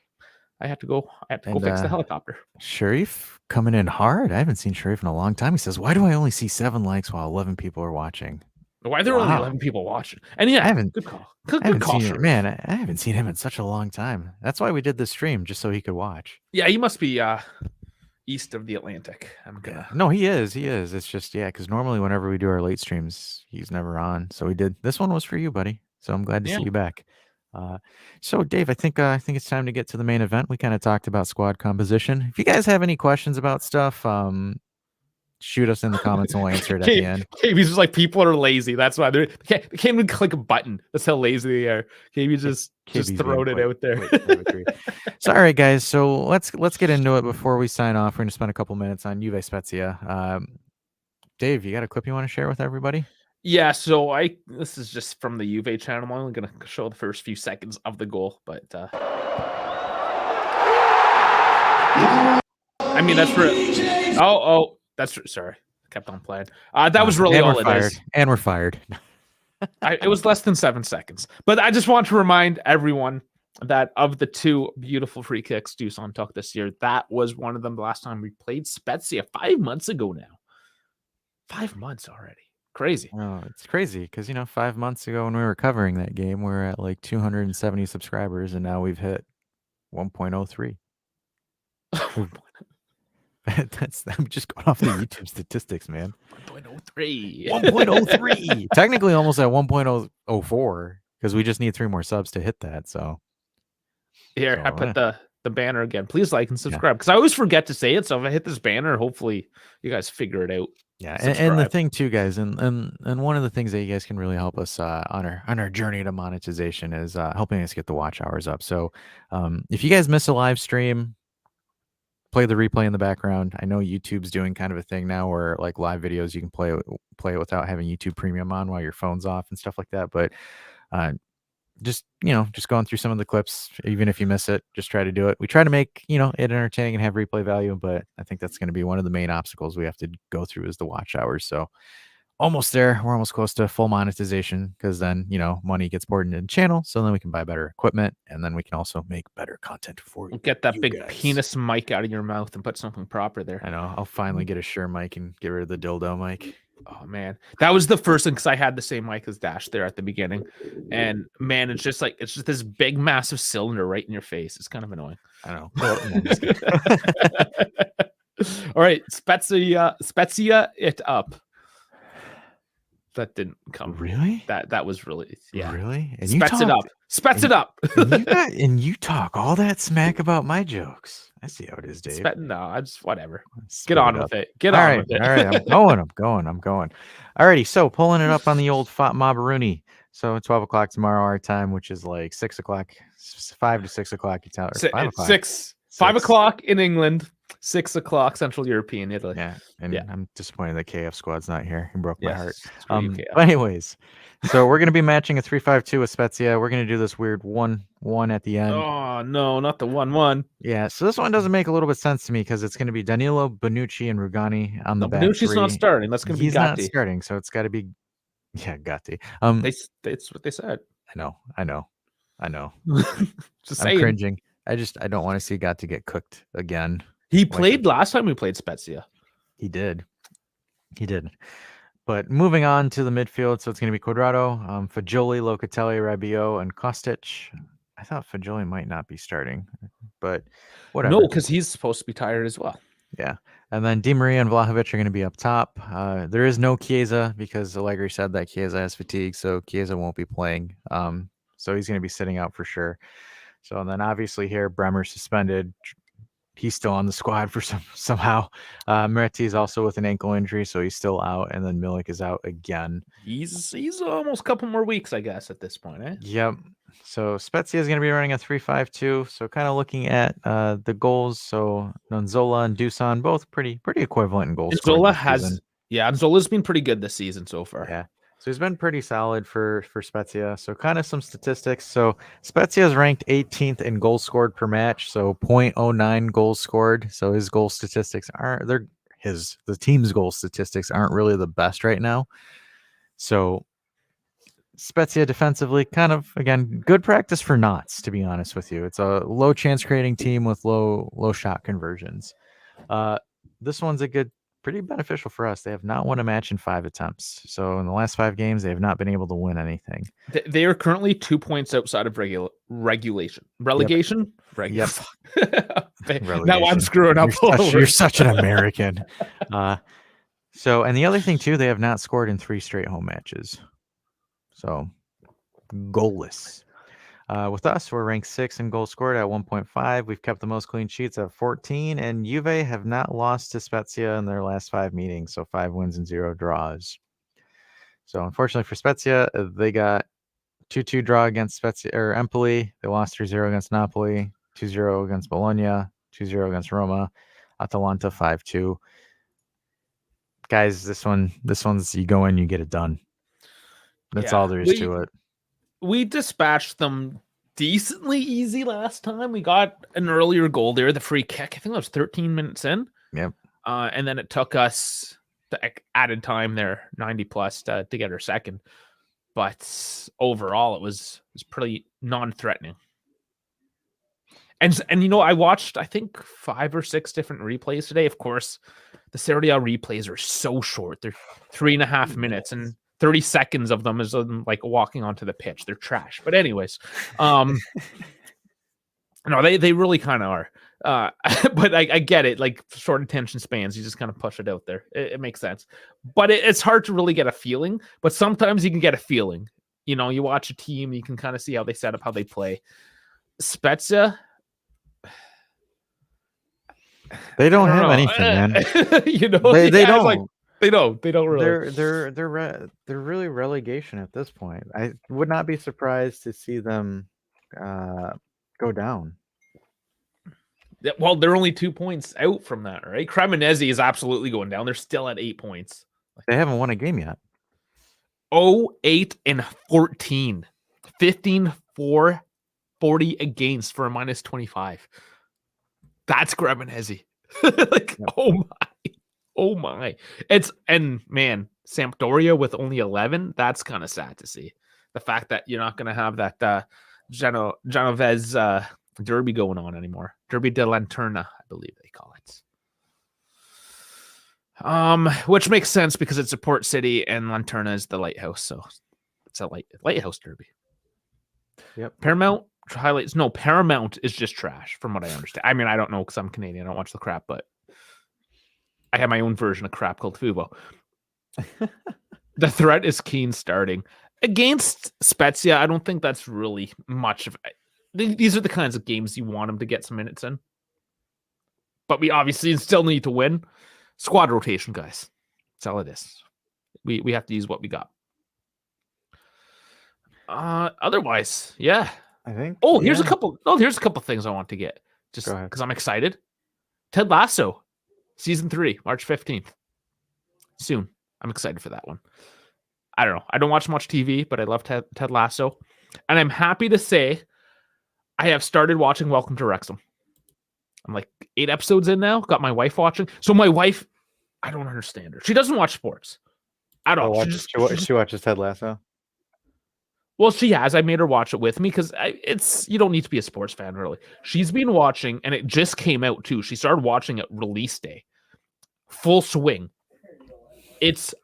Speaker 1: I had to go
Speaker 2: And
Speaker 1: fix the helicopter.
Speaker 2: Sharif coming in hard. I haven't seen Sharif in a long time. He says, "Why do I only see 7 likes while 11 people are watching?"
Speaker 1: Why there are only 11 people watching? And
Speaker 2: I
Speaker 1: yeah,
Speaker 2: haven't
Speaker 1: good call.
Speaker 2: I
Speaker 1: Good
Speaker 2: haven't
Speaker 1: call,
Speaker 2: seen it,
Speaker 1: Sharif.
Speaker 2: man. I haven't seen him in such a long time. That's why we did this stream, just so he could watch.
Speaker 1: Yeah, he must be east of the Atlantic.
Speaker 2: Yeah. No, he is. He is. It's just because normally whenever we do our late streams, he's never on. So we did. This one was for you, buddy. So I'm glad to see you back. So Dave, I think it's time to get to the main event. We kind of talked about squad composition. If you guys have any questions about stuff, shoot us in the comments and we'll answer it at the end.
Speaker 1: KB's just like, people are lazy. That's why they can't even click a button. That's how lazy they are. KB just throwing it out there.
Speaker 2: So all right, guys. So let's get into it before we sign off. We're gonna spend a couple minutes on Juve Spezia. Dave, you got a clip you want to share with everybody?
Speaker 1: Yeah, so this is just from the Juve channel. I'm only gonna show the first few seconds of the goal, but I mean that's for sorry, kept on playing. That was really all it is.
Speaker 2: And we're fired.
Speaker 1: It was less than 7 seconds, but I just want to remind everyone that of the 2 beautiful free kicks Dusan took this year, that was one of them the last time we played Spezia 5 months ago now. 5 months already. Crazy.
Speaker 2: Oh, it's crazy because 5 months ago when we were covering that game, we were at like 270 subscribers, and now we've hit 1.03. I'm just going off the YouTube statistics, man.
Speaker 1: 1.03.
Speaker 2: 1.03. Technically almost at 1.04 because we just need 3 more subs to hit that. So
Speaker 1: here, I put the banner again. Please like and subscribe because I always forget to say it. So if I hit this banner, hopefully you guys figure it out.
Speaker 2: Yeah, and the thing too, guys, and one of the things that you guys can really help us on our journey to monetization is helping us get the watch hours up. So if you guys miss a live stream, play the replay in the background. I know YouTube's doing kind of a thing now where like live videos you can play it without having YouTube Premium on while your phone's off and stuff like that. But just going through some of the clips, even if you miss it, just try to do it. We try to make it entertaining and have replay value, but I think that's going to be one of the main obstacles we have to go through is the watch hours. So almost there. We're almost close to full monetization because then money gets poured into the channel, so then we can buy better equipment and then we can also make better content for you.
Speaker 1: Get that big penis mic out of your mouth and put something proper there.
Speaker 2: I know. I'll finally get a Shure mic and get rid of the dildo mic.
Speaker 1: Oh man, that was the first thing because I had the same mic as Dash there at the beginning, and man, it's just this big massive cylinder right in your face. It's kind of annoying.
Speaker 2: I know.
Speaker 1: All right, Spezia it up. That didn't come.
Speaker 2: Really?
Speaker 1: That was really
Speaker 2: Really?
Speaker 1: And Spets it up.
Speaker 2: And you talk all that smack about my jokes. I see how it is, Dave.
Speaker 1: No, I just whatever. Get on with it. Get on with it.
Speaker 2: All right, I'm going. Alrighty, so pulling it up on the old Mabaruni. So 12 o'clock tomorrow our time, which is like 6 o'clock, 5 to 6 o'clock. 5 o'clock.
Speaker 1: 5 o'clock in England, 6 o'clock Central European Italy.
Speaker 2: Yeah, I'm disappointed that KF squad's not here. He broke my heart.
Speaker 1: But
Speaker 2: anyways, so we're gonna be matching a 3-5-2 with Spezia. We're gonna do this weird 1-1 at the end.
Speaker 1: Oh no, not the 1-1.
Speaker 2: Yeah, so this one doesn't make a little bit of sense to me because it's gonna be Danilo, Bonucci, and Rugani on the back.
Speaker 1: Bonucci's not starting. That's gonna be Gatti.
Speaker 2: He's not starting, so it's got to be Gatti.
Speaker 1: That's what they said.
Speaker 2: I know.
Speaker 1: Just
Speaker 2: I'm
Speaker 1: saying.
Speaker 2: cringing. I don't want to see Gatti get cooked again.
Speaker 1: He played last time we played Spezia.
Speaker 2: He did. But moving on to the midfield, so it's going to be Quadrado, Fagioli, Locatelli, Rabiot, and Kostic. I thought Fagioli might not be starting, but whatever.
Speaker 1: No, because he's supposed to be tired as well.
Speaker 2: Yeah. And then Di Maria and Vlahovic are going to be up top. There is no Chiesa because Allegri said that Chiesa has fatigue, so Chiesa won't be playing. So he's going to be sitting out for sure. So and then obviously here, Bremer suspended. he's still on the squad for somehow. Moretti is also with an ankle injury, so he's still out, and then Milik is out again.
Speaker 1: He's almost a couple more weeks, I guess, at this point, eh?
Speaker 2: Yep. So Spezia is going to be running a 3-5-2. So kind of looking at the goals. So Nonzola and Dusan both pretty equivalent in goal scoring
Speaker 1: Zola
Speaker 2: this season.
Speaker 1: and Zola's been pretty good this season so far.
Speaker 2: Yeah. So he's been pretty solid for Spezia. So kind of some statistics. So Spezia is ranked 18th in goals scored per match. So 0.09 goals scored. So his goal statistics the team's goal statistics aren't really the best right now. So Spezia defensively, kind of, again, good practice for Knots, to be honest with you. It's a low chance creating team with low shot conversions. This one's pretty beneficial for us. They have not won a match in 5 attempts. So in the last 5 games, they have not been able to win anything.
Speaker 1: They are currently 2 points outside of relegation. Relegation?
Speaker 2: Yep.
Speaker 1: Now I'm screwing up.
Speaker 2: You're such an American. And the other thing, too, they have not scored in 3 straight home matches. So, goalless. With us, we're ranked 6th in goals scored at 1.5. We've kept the most clean sheets at 14, and Juve have not lost to Spezia in their last 5 meetings, so 5 wins and 0 draws. So, unfortunately for Spezia, they got 2-2 draw against Empoli. They lost 3-0 against Napoli, 2-0 against Bologna, 2-0 against Roma, Atalanta 5-2. Guys, this one's you go in, you get it done. That's all there is to it.
Speaker 1: We dispatched them decently easy last time. We got an earlier goal there, the free kick. I think that was 13 minutes in.
Speaker 2: Yep.
Speaker 1: And then it took us the added time there, 90 plus, to get our second. But overall, it was pretty non-threatening. And I watched, I think, 5 or 6 different replays today. Of course, the Serie A replays are so short. They're 3.5 minutes, and 30 seconds of them is like walking onto the pitch. They're trash. But anyways, no, they really kind of are. But I get it. Like short attention spans, you just kind of push it out there. It makes sense. But it's hard to really get a feeling. But sometimes you can get a feeling. You watch a team, you can kind of see how they set up, how they play. Spezia,
Speaker 2: they don't have anything, man.
Speaker 1: They don't. Like, they don't really.
Speaker 2: They're really relegation at this point. I would not be surprised to see them go down.
Speaker 1: Well, they're only 2 points out from that, right? Cremonese is absolutely going down. They're still at 8 points.
Speaker 2: They haven't won a game yet.
Speaker 1: 0-8-14, 15-4, 40 against for a -25. That's Cremonese. Like, yep. Oh my. Man, Sampdoria with only 11, that's kind of sad to see. The fact that you're not going to have that Genovese derby going on anymore. Derby de Lanterna, I believe they call it. Which makes sense because it's a port city and Lanterna is the lighthouse, so it's a lighthouse derby.
Speaker 2: Yep.
Speaker 1: Paramount highlights. No, Paramount is just trash from what I understand. I mean, I don't know because I'm Canadian. I don't watch the crap, but I have my own version of crap called Fubo. The threat is Keane starting against Spezia. I don't think that's really much of it. These are the kinds of games you want him to get some minutes in. But we obviously still need to win. Squad rotation, guys. That's all it is. We have to use what we got. Otherwise, yeah.
Speaker 2: I think.
Speaker 1: Here's a couple things I want to get just because I'm excited. Ted Lasso, season 3, March 15th. Soon. I'm excited for that one. I don't know. I don't watch much TV, but I love Ted Lasso. And I'm happy to say I have started watching Welcome to Wrexham. I'm like 8 episodes in now. Got my wife watching. So my wife, I don't understand her. She doesn't watch sports at all.
Speaker 2: She watches Ted Lasso.
Speaker 1: Well, she has. I made her watch it with me because you don't need to be a sports fan, really. She's been watching, and it just came out, too. She started watching it release day. Full swing. It's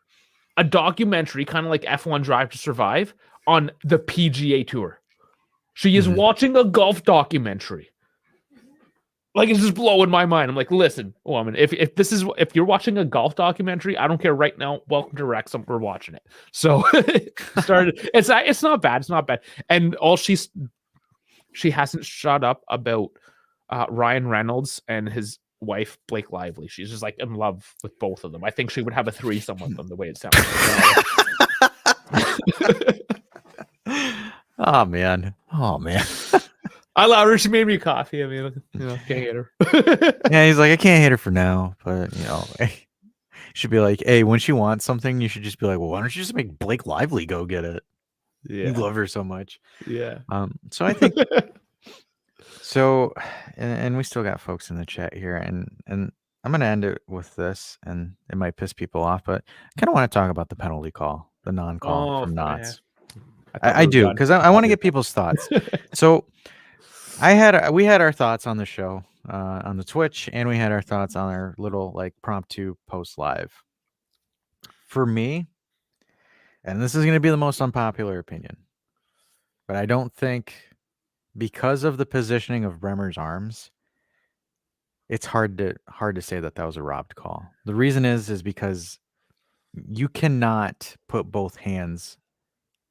Speaker 1: a documentary, kind of like F1 Drive to Survive, on the PGA Tour. She is watching a golf documentary. Like, it's just blowing my mind. I'm like, listen, woman, if you're watching a golf documentary, I don't care right now. Welcome to Wrexham. We're watching it. So started. It's not bad. It's not bad. And all she hasn't shut up about Ryan Reynolds and his wife Blake Lively. She's just like in love with both of them. I think she would have a threesome with them the way it sounds.
Speaker 2: Oh man.
Speaker 1: I love her. She made me coffee. I mean, can't hate her.
Speaker 2: Yeah, he's like, I can't hate her for now, but should be like, hey, when she wants something, you should just be like, well, why don't you just make Blake Lively go get it?
Speaker 1: Yeah.
Speaker 2: You love her so much.
Speaker 1: Yeah.
Speaker 2: So I think so, and we still got folks in the chat here, and I'm gonna end it with this, and it might piss people off, but I kind of want to talk about the penalty call, the non-call from Knots. I do, because I want to get people's thoughts. So we had our thoughts on the show, on the Twitch, and we had our thoughts on our little like promptu post live. For me, and this is going to be the most unpopular opinion, but I don't think, because of the positioning of Bremer's arms, it's hard to say that was a robbed call. The reason is because you cannot put both hands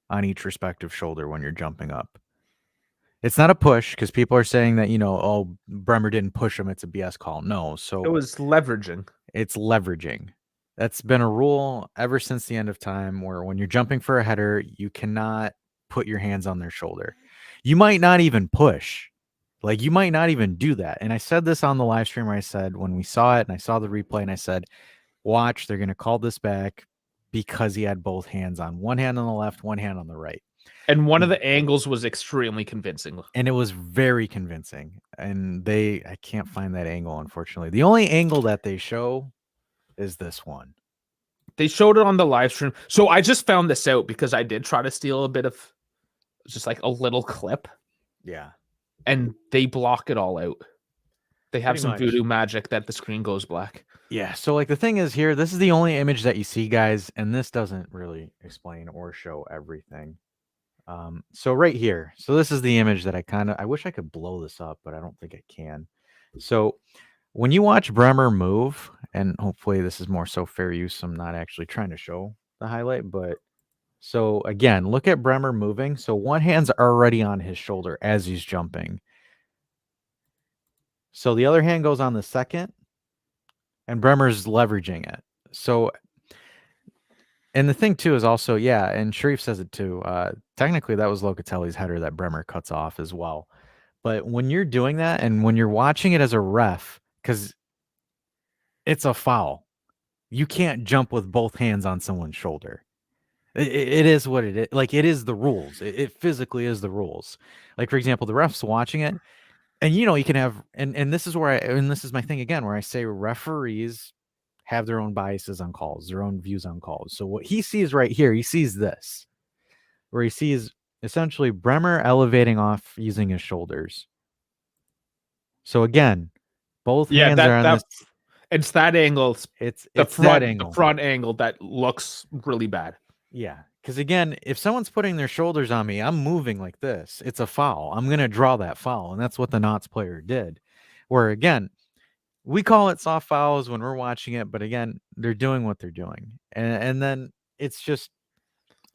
Speaker 2: on each respective shoulder when you're jumping up. It's not a push, because people are saying that, oh, Bremer didn't push him, it's a BS call. No, so
Speaker 1: it was leveraging.
Speaker 2: It's leveraging. That's been a rule ever since the end of time, where when you're jumping for a header, you cannot put your hands on their shoulder. You might not even push. Like, you might not even do that. And I said this on the live stream, where I said, when we saw it and I saw the replay, and I said, watch, they're going to call this back, because he had both hands on, one hand on the left, one hand on the right.
Speaker 1: And one of the angles was extremely convincing.
Speaker 2: And it was very convincing. And I can't find that angle, unfortunately. The only angle that they show is this one.
Speaker 1: They showed it on the live stream. So I just found this out because I did try to steal a bit of just like a little clip.
Speaker 2: Yeah.
Speaker 1: And they block it all out. They have
Speaker 2: Pretty
Speaker 1: some
Speaker 2: much
Speaker 1: voodoo magic that the screen goes black.
Speaker 2: Yeah. So like the thing is here, this is the only image that you see, guys, and this doesn't really explain or show everything. So right here, so this is the image that I wish I could blow this up, but I don't think I can. So when you watch Bremer move, and hopefully this is more so fair use, I'm not actually trying to show the highlight, but so again, look at Bremer moving. So one hand's already on his shoulder as he's jumping. So the other hand goes on the second, and Bremer's leveraging it. So, and the thing too is also, yeah, and Sharif says it too, technically that was Locatelli's header that Bremer cuts off as well. But when you're doing that, and when you're watching it as a ref, because it's a foul, you can't jump with both hands on someone's shoulder. It is what it is. Like, it is the rules. It physically is the rules. Like, for example, the ref's watching it, and you can have, and this is where and this is my thing again, where I say referees have their own biases on calls, their own views on calls. So what he sees right here, he sees this, where he sees essentially Bremer elevating off using his shoulders. So again, both hands are on this.
Speaker 1: It's that angle.
Speaker 2: It's
Speaker 1: the
Speaker 2: that angle.
Speaker 1: The front angle that looks really bad.
Speaker 2: Yeah, because again, if someone's putting their shoulders on me, I'm moving like this. It's a foul. I'm going to draw that foul, and that's what the Knots player did. Where, again, we call it soft fouls when we're watching it, but again, they're doing what they're doing. And then it's just,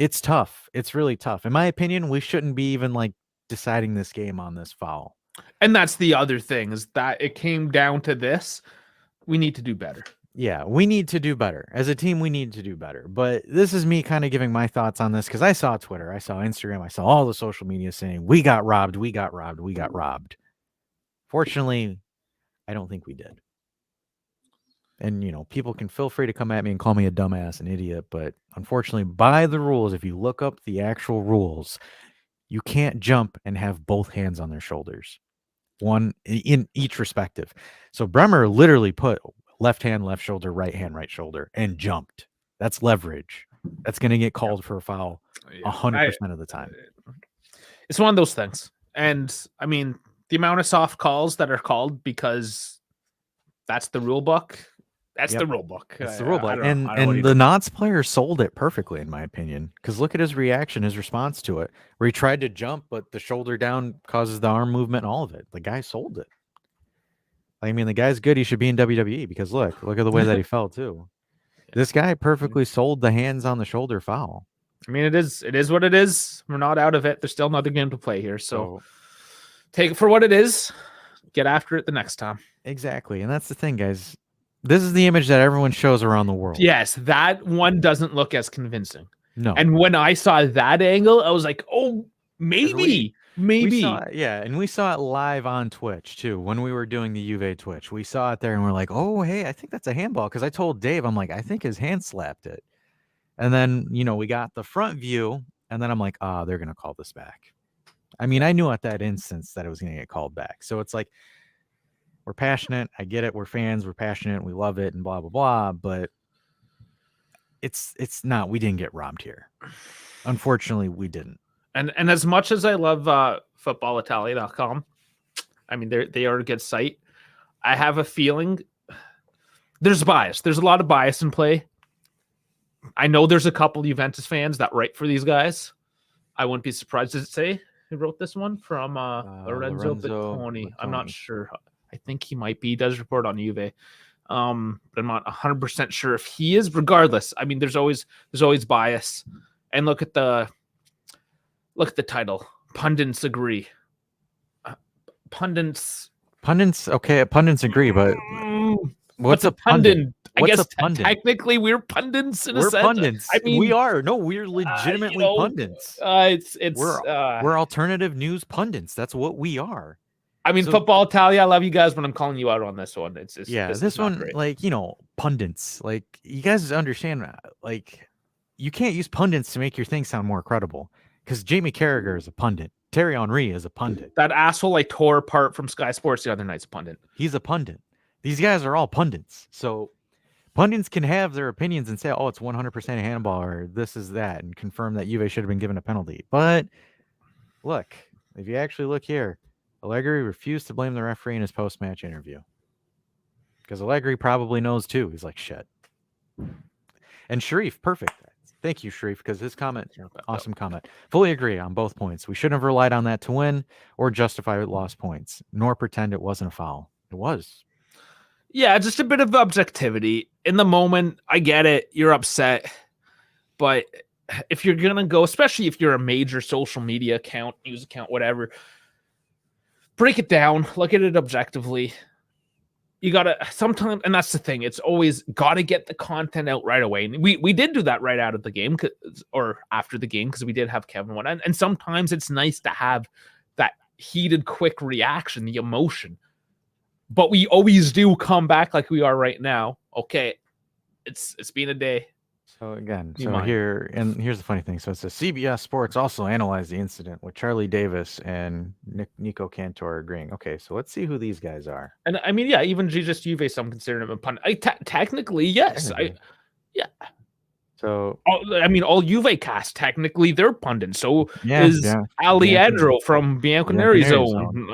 Speaker 2: it's tough. It's really tough. In my opinion, we shouldn't be even like deciding this game on this foul.
Speaker 1: And that's the other thing, is that it came down to this. We need to do better.
Speaker 2: Yeah, we need to do better. As a team, we need to do better. But this is me kind of giving my thoughts on this, because I saw Twitter, I saw Instagram, I saw all the social media saying, we got robbed, we got robbed, we got robbed. Fortunately, I don't think we did. And, people can feel free to come at me and call me a dumbass, an idiot. But unfortunately, by the rules, if you look up the actual rules, you can't jump and have both hands on their shoulders, one in each respective. So Bremer literally put left hand, left shoulder, right hand, right shoulder, and jumped. That's leverage. That's going to get called for a foul 100% of the time.
Speaker 1: It's one of those things. And I mean, the amount of soft calls that are called because that's the rule book. That's the rule book.
Speaker 2: It's the rule book. And the Knots player sold it perfectly, in my opinion. Because look at his reaction, his response to it, where he tried to jump, but the shoulder down causes the arm movement and all of it. The guy sold it. I mean, the guy's good. He should be in WWE, because look at the way that he fell too. This guy perfectly sold the hands on the shoulder foul.
Speaker 1: I mean, it is what it is. We're not out of it. There's still another game to play here. So take it for what it is. get after it the next time.
Speaker 2: Exactly. And that's the thing, guys. This is the image that everyone shows around the world.
Speaker 1: Yes, that one doesn't look as convincing.
Speaker 2: No.
Speaker 1: And when I saw that angle, I was like, oh, maybe.
Speaker 2: We saw it, and we saw it live on Twitch too when we were doing the Juve Twitch. We saw it there and we're like, oh, hey, I think that's a handball. Because I told Dave, I'm like, I think his hand slapped it. And then, we got the front view, and then I'm like, they're going to call this back. I mean, I knew at that instance that it was going to get called back. So it's like, we're passionate. I get it. We're fans. We're passionate. We love it and blah, blah, blah. But it's not, we didn't get robbed here. Unfortunately, we didn't.
Speaker 1: And as much as I love footballitalia.com, I mean, they are a good site. I have a feeling there's bias. There's a lot of bias in play. I know there's a couple Juventus fans that write for these guys. I wouldn't be surprised. Does it say who wrote this one? From Lorenzo Bettoni. I'm not sure. I think he might be. He does report on Juve. But I'm not 100% sure if he is. Regardless, I mean, there's always bias. And look at the title. Pundits agree. Pundits.
Speaker 2: Okay, pundits agree, but what's a pundit?
Speaker 1: I guess technically we're pundits in a sense.
Speaker 2: We're pundits.
Speaker 1: I mean,
Speaker 2: we are. No, we're legitimately pundits. We're alternative news pundits. That's what we are.
Speaker 1: I mean, Football Italia, I love you guys, but I'm calling you out on this one.
Speaker 2: This one, great. Like, pundits. Like, you guys understand, like, you can't use pundits to make your thing sound more credible. Because Jamie Carragher is a pundit. Terry Henry is a pundit.
Speaker 1: That asshole I tore apart from Sky Sports the other night's a pundit.
Speaker 2: He's a pundit. These guys are all pundits. So pundits can have their opinions and say, oh, it's 100% a handball or this is that, and confirm that Juve should have been given a penalty. But look, if you actually look here, Allegri refused to blame the referee in his post-match interview. Because Allegri probably knows too. He's like, shit. And Sharif, perfect. Thank you, Sharif, because his comment, awesome comment. Fully agree on both points. We shouldn't have relied on that to win or justify lost points, nor pretend it wasn't a foul. It was.
Speaker 1: Yeah, just a bit of objectivity. In the moment, I get it. You're upset. But if you're going to go, especially if you're a major social media account, news account, whatever, break it down. Look at it objectively. You got to sometimes, and that's the thing, it's always got to get the content out right away. And we did do that right out of the game or after the game because we did have Kevin one. And sometimes it's nice to have that heated, quick reaction, the emotion. But we always do come back like we are right now. Okay, it's been a day.
Speaker 2: So again, here's the funny thing. So it says CBS Sports also analyzed the incident with Charlie Davis and Nico Cantor agreeing. Okay, so let's see who these guys are.
Speaker 1: And I mean, yeah, even just Juve, some consider him a pundit. Technically, yes. Yeah.
Speaker 2: So
Speaker 1: I mean, all Juve cast technically they're pundits. So is Alejandro from Bianconeri Zone.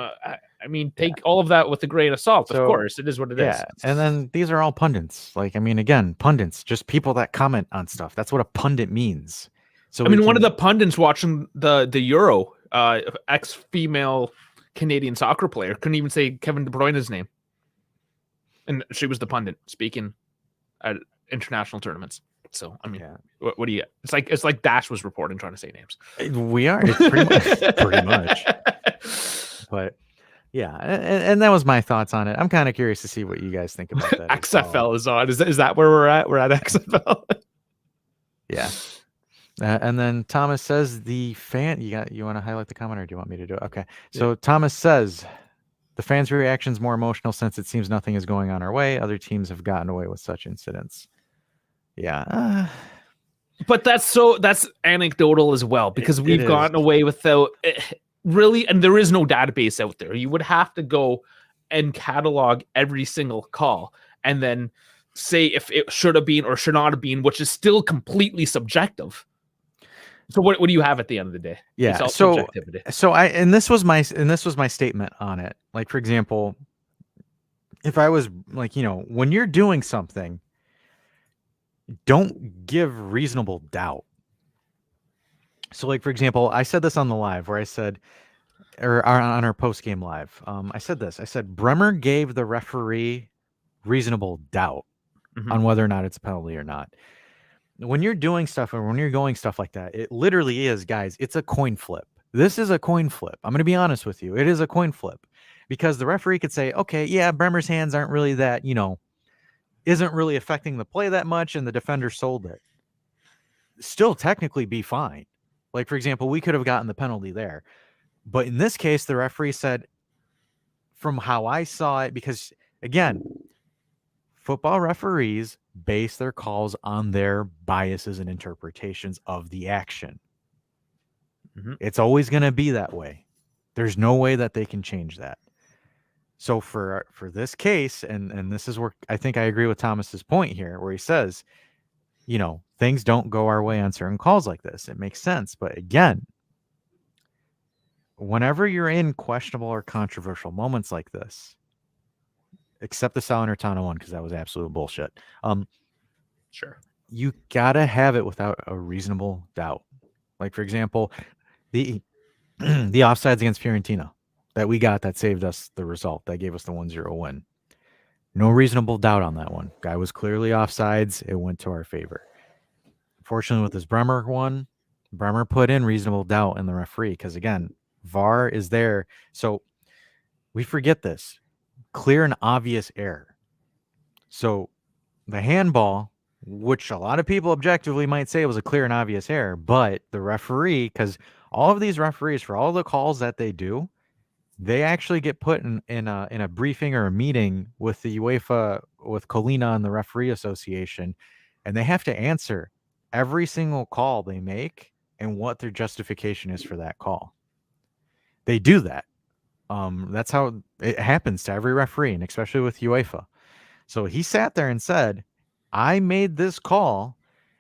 Speaker 1: I mean, take all of that with a grain of salt. Of course, it is what it is.
Speaker 2: And then these are all pundits. Like, I mean, again, pundits, just people that comment on stuff. That's what a pundit means. So
Speaker 1: I mean, one of the pundits watching the Euro, ex-female Canadian soccer player, couldn't even say Kevin De Bruyne's name, and she was the pundit speaking at international tournaments. So I mean, what do you get? It's like Dash was reporting, trying to say names.
Speaker 2: We are. It's pretty much. But. Yeah, and that was my thoughts on it. I'm kind of curious to see what you guys think about that.
Speaker 1: XFL is on. Is that where we're at? We're at XFL.
Speaker 2: Yeah. And then Thomas says the fan. You want to highlight the comment, or do you want me to do it? Okay. So Thomas says the fans' reaction is more emotional since it seems nothing is going on our way. Other teams have gotten away with such incidents. Yeah.
Speaker 1: But that's anecdotal as well because we've gotten away without. Really, and there is no database out there. You would have to go and catalog every single call and then say if it should have been or should not have been, which is still completely subjective. So what do you have at the end of the day?
Speaker 2: Yeah.
Speaker 1: It's all subjectivity.
Speaker 2: This was my statement on it. Like, for example, if I was like, when you're doing something, don't give reasonable doubt. So, like, for example, I said this on the live where I said, or on our post-game live, I said this. I said, Bremer gave the referee reasonable doubt on whether or not it's a penalty or not. When you're doing stuff or when you're going stuff like that, it literally is, guys, it's a coin flip. This is a coin flip. I'm going to be honest with you. It is a coin flip. because the referee could say, okay, yeah, Bremer's hands aren't really that, isn't really affecting the play that much, and the defender sold it. Still technically be fine. Like, for example, we could have gotten the penalty there. But in this case, the referee said, from how I saw it, because again, football referees base their calls on their biases and interpretations of the action.
Speaker 1: Mhm.
Speaker 2: It's always going to be that way. There's no way that they can change that. So for this case, and this is where I think I agree with Thomas's point here, where he says, things don't go our way on certain calls like this. It makes sense. But again, whenever you're in questionable or controversial moments like this, except the Salernitana one, because that was absolute bullshit.
Speaker 1: Sure.
Speaker 2: You gotta have it without a reasonable doubt. Like, for example, the the offsides against Fiorentina that we got that saved us the result, that gave us the 1-0 win. No reasonable doubt on that one. Guy was clearly offsides. It went to our favor. Unfortunately, with this Bremer one, Bremer put in reasonable doubt in the referee because, again, VAR is there. So we forget this. Clear and obvious error. So the handball, which a lot of people objectively might say was a clear and obvious error, but the referee, because all of these referees, for all the calls that they do, they actually get put in a briefing or a meeting with the UEFA, with Colina and the Referee Association, and they have to answer every single call they make and what their justification is for that call. They do that. That's how it happens to every referee, and especially with UEFA. So he sat there and said, I made this call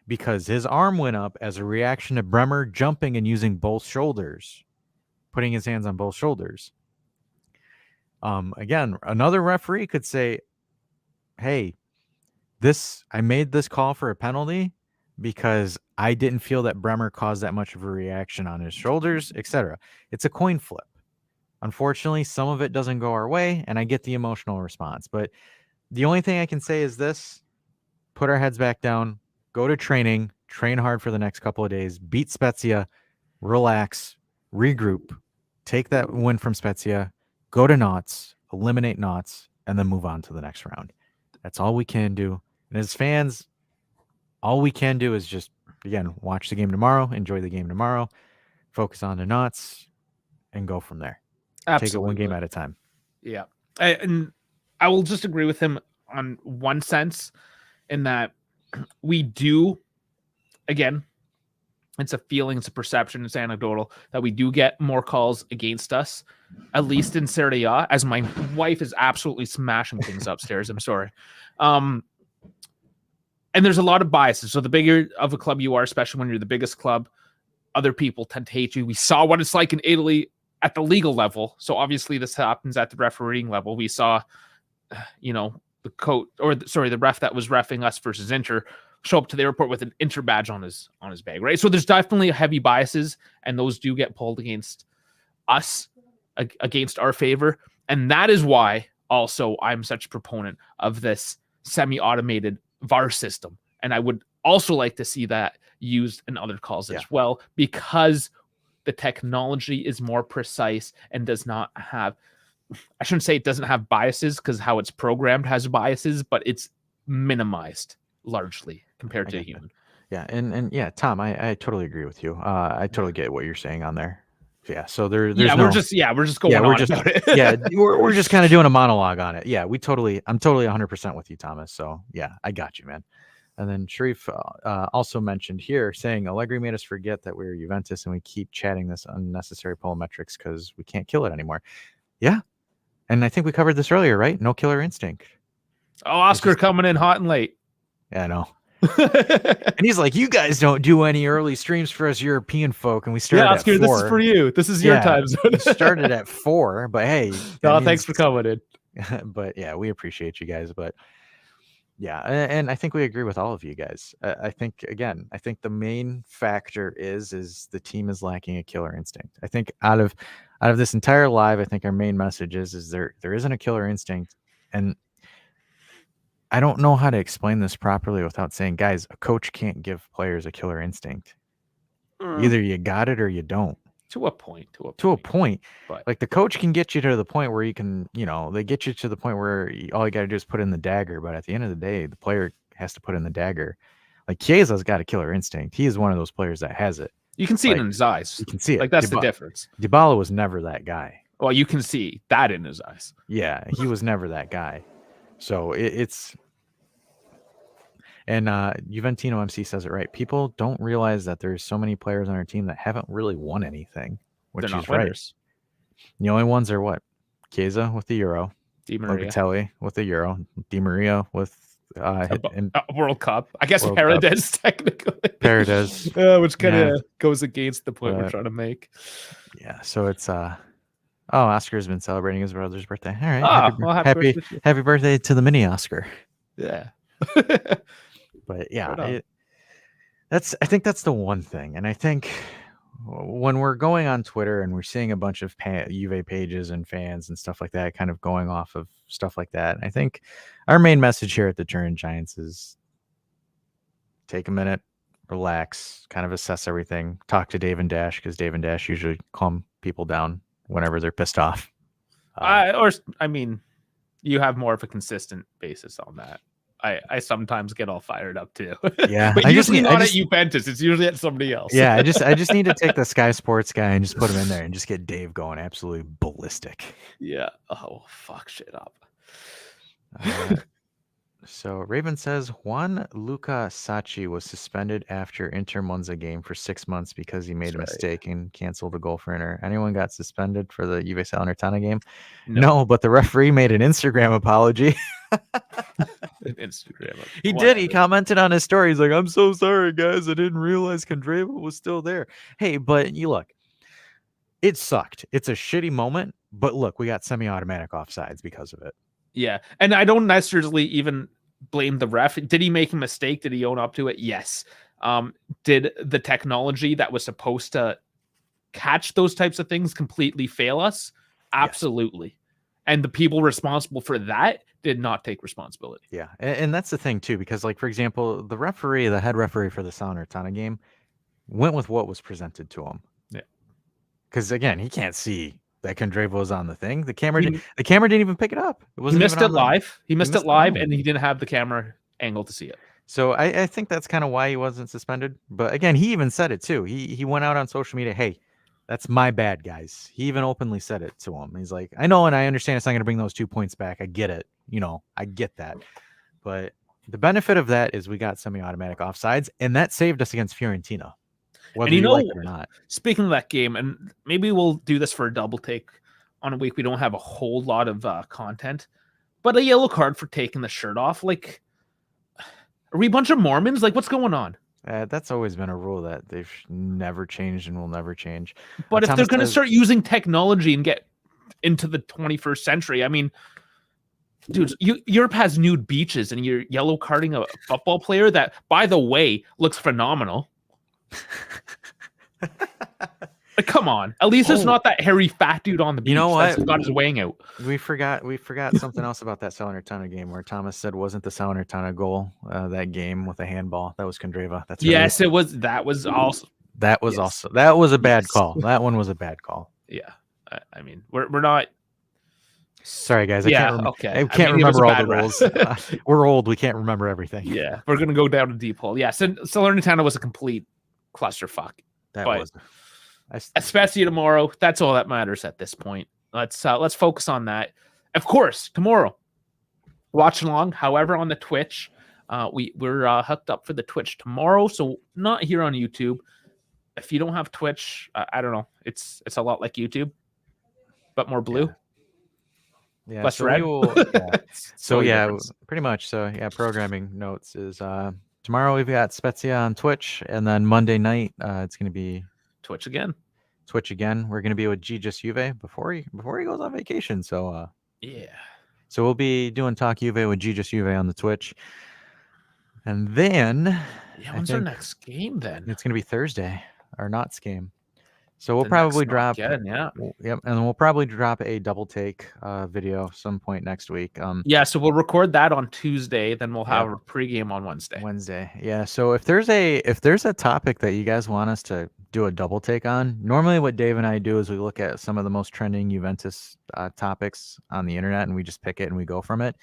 Speaker 2: because his arm went up as a reaction to Bremer jumping and using both shoulders, putting his hands on both shoulders. Again, another referee could say, hey, I made this call for a penalty because I didn't feel that Bremer caused that much of a reaction on his shoulders, etc. It's a coin flip. Unfortunately, some of it doesn't go our way, and I get the emotional response. But the only thing I can say is this: put our heads back down, go to training, train hard for the next couple of days, beat Spezia, relax, regroup, take that win from Spezia, go to Knots, eliminate Knots, and then move on to the next round. That's all we can do. And as fans, all we can do is just, again, watch the game tomorrow, enjoy the game tomorrow, focus on the Knots, and go from there.
Speaker 1: Absolutely.
Speaker 2: Take it one game at a time.
Speaker 1: Yeah. And I will just agree with him on one sense, in that we do, again, it's a feeling, it's a perception, it's anecdotal, that we do get more calls against us, at least in Serie A, as my wife is absolutely smashing things upstairs. I'm sorry. And there's a lot of biases. So the bigger of a club you are, especially when you're the biggest club, other people tend to hate you. We saw what it's like in Italy at the legal level. So obviously this happens at the refereeing level. We saw, the ref that was reffing us versus Inter show up to the airport with an Inter badge on his bag, right? So there's definitely heavy biases, and those do get pulled against us, against our favor. And that is why also I'm such a proponent of this semi-automated VAR system. And I would also like to see that used in other calls as well, because the technology is more precise and does not have, I shouldn't say it doesn't have biases, because how it's programmed has biases, but it's minimized largely compared to a human.
Speaker 2: Yeah. And yeah, Tom, I totally agree with you. I totally get what you're saying on there. Yeah. So there's
Speaker 1: we're just going on about it.
Speaker 2: Yeah. We're just kind of doing a monologue on it. Yeah. I'm totally 100% with you, Thomas. So yeah, I got you, man. And then Sharif also mentioned here, saying Allegri made us forget that we're Juventus and we keep chatting this unnecessary polemetrics because we can't kill it anymore. Yeah. And I think we covered this earlier, right? No killer instinct.
Speaker 1: Oh, Oscar coming in hot and late.
Speaker 2: Yeah, I know. And he's like, you guys don't do any early streams for us European folk. And we started at 4.
Speaker 1: This is for you. This is your time zone.
Speaker 2: We started at 4, but hey.
Speaker 1: Thanks for coming in.
Speaker 2: But yeah, we appreciate you guys. But yeah, and I think we agree with all of you guys. I think the main factor is the team is lacking a killer instinct. I think out of this entire live, I think our main message is there isn't a killer instinct. And I don't know how to explain this properly without saying, guys, a coach can't give players a killer instinct. Either you got it or you don't.
Speaker 1: To a point.
Speaker 2: But like the coach can get you to the point where you can, they get you to the point where all you got to do is put in the dagger. But at the end of the day, the player has to put in the dagger. Like Chiesa's got a killer instinct. He is one of those players that has it.
Speaker 1: You can see it in his eyes.
Speaker 2: You can see it.
Speaker 1: Like that's the difference.
Speaker 2: Dybala was never that guy.
Speaker 1: Well, you can see that in his eyes.
Speaker 2: Yeah, he was never that guy. So it's. And Juventino MC says it right. People don't realize that there's so many players on our team that haven't really won anything, which
Speaker 1: They're not
Speaker 2: is right.
Speaker 1: winners.
Speaker 2: The only ones are what? Chiesa with the Euro,
Speaker 1: Di Maria
Speaker 2: with the Euro, Di Maria with
Speaker 1: World Cup. I guess
Speaker 2: World
Speaker 1: Paredes technically.
Speaker 2: Paredes,
Speaker 1: which kind of goes against the point we're trying to make.
Speaker 2: Yeah, so it's Oscar's been celebrating his brother's birthday. All right, happy birthday to the mini Oscar.
Speaker 1: Yeah.
Speaker 2: But yeah, I think that's the one thing. And I think when we're going on Twitter and we're seeing a bunch of Juve pages and fans and stuff like that, kind of going off of stuff like that, I think our main message here at the Turn Giants is take a minute, relax, kind of assess everything, talk to Dave and Dash, because Dave and Dash usually calm people down whenever they're pissed off.
Speaker 1: You have more of a consistent basis on that. I sometimes get all fired up too.
Speaker 2: Yeah,
Speaker 1: but usually not at Juventus. It's usually at somebody else.
Speaker 2: Yeah, I just need to take the Sky Sports guy and just put him in there and just get Dave going absolutely ballistic.
Speaker 1: Yeah. Oh, fuck shit up.
Speaker 2: So Raven says Juan Luca Sacchi was suspended after Inter Monza game for 6 months because he made a mistake and canceled a goal for Inter. Anyone got suspended for the Juve Salernitana game? No, but the referee made an Instagram apology. He did. He commented on his story. He's like, "I'm so sorry, guys. I didn't realize Candreva was still there." Hey, but you look, it sucked. It's a shitty moment, but look, we got semi-automatic offsides because of it.
Speaker 1: Yeah, and I don't necessarily even blame the ref. Did he make a mistake? Did he own up to it? Yes. Did the technology that was supposed to catch those types of things completely fail us? Absolutely. Yes. And the people responsible for that did not take responsibility.
Speaker 2: Yeah, and that's the thing too, because like, for example, the head referee for the Salernitana game went with what was presented to him.
Speaker 1: Yeah.
Speaker 2: Because again, he can't see that Candreva was on the thing. The camera didn't even pick it up. It wasn't.
Speaker 1: He missed it live. He missed it live, and he didn't have the camera angle to see it.
Speaker 2: So I think that's kind of why he wasn't suspended. But again, he even said it too. He went out on social media, "Hey, that's my bad, guys." He even openly said it to him. He's like, "I know, and I understand it's not going to bring those 2 points back. I get it. I get that. But the benefit of that is we got semi-automatic offsides, and that saved us against Fiorentina. Whether you like it or not."
Speaker 1: Speaking of that game, and maybe we'll do this for a double take on a week we don't have a whole lot of content, but a yellow card for taking the shirt off. Like, are we a bunch of Mormons? Like, what's going on?
Speaker 2: That's always been a rule that they've never changed and will never change.
Speaker 1: But if they're going to start using technology and get into the 21st century, I mean, dude, Europe has nude beaches, and you're yellow carding a football player that, by the way, looks phenomenal. Like, come on. At least it's not that hairy fat dude on the beach.
Speaker 2: You know what?
Speaker 1: That's got his weighing out.
Speaker 2: We forgot something else about that Salernitana game where Thomas said wasn't the Salernitana goal that game with a handball. That was Candreva. That's
Speaker 1: yes, it was. That was also.
Speaker 2: That was that was a bad call. That one was a bad call.
Speaker 1: Yeah, I mean, we're not.
Speaker 2: Sorry, guys. I can't remember all the rules. We're old. We can't remember everything.
Speaker 1: Yeah, we're gonna go down a deep hole. Yeah, Salernitana was a complete clusterfuck.
Speaker 2: That was.
Speaker 1: Spezia tomorrow. That's all that matters at this point. Let's focus on that. Of course, tomorrow. Watch along. However, on the Twitch, we're hooked up for the Twitch tomorrow. So not here on YouTube. If you don't have Twitch, I don't know. It's a lot like YouTube, but more blue.
Speaker 2: Yeah.
Speaker 1: Less red.
Speaker 2: Pretty much. So yeah, programming notes is tomorrow we've got Spezia on Twitch, and then Monday night it's going to be
Speaker 1: Twitch again.
Speaker 2: We're going to be with G Just Juve before he goes on vacation. So
Speaker 1: yeah.
Speaker 2: So we'll be doing Talk Juve with G Just Juve on the Twitch. And then
Speaker 1: when's our next game then?
Speaker 2: It's going to be Thursday, our Knots game. So we'll
Speaker 1: The next
Speaker 2: probably
Speaker 1: not
Speaker 2: drop.
Speaker 1: again, yeah.
Speaker 2: Yep, and we'll probably drop a double take video some point next week.
Speaker 1: Yeah, so we'll record that on Tuesday, then we'll have
Speaker 2: Yep.
Speaker 1: a pregame on Wednesday.
Speaker 2: Wednesday. Yeah. So if there's a topic that you guys want us to do a double take on, normally what Dave and I do is we look at some of the most trending Juventus topics on the internet and we just pick it and we go from it.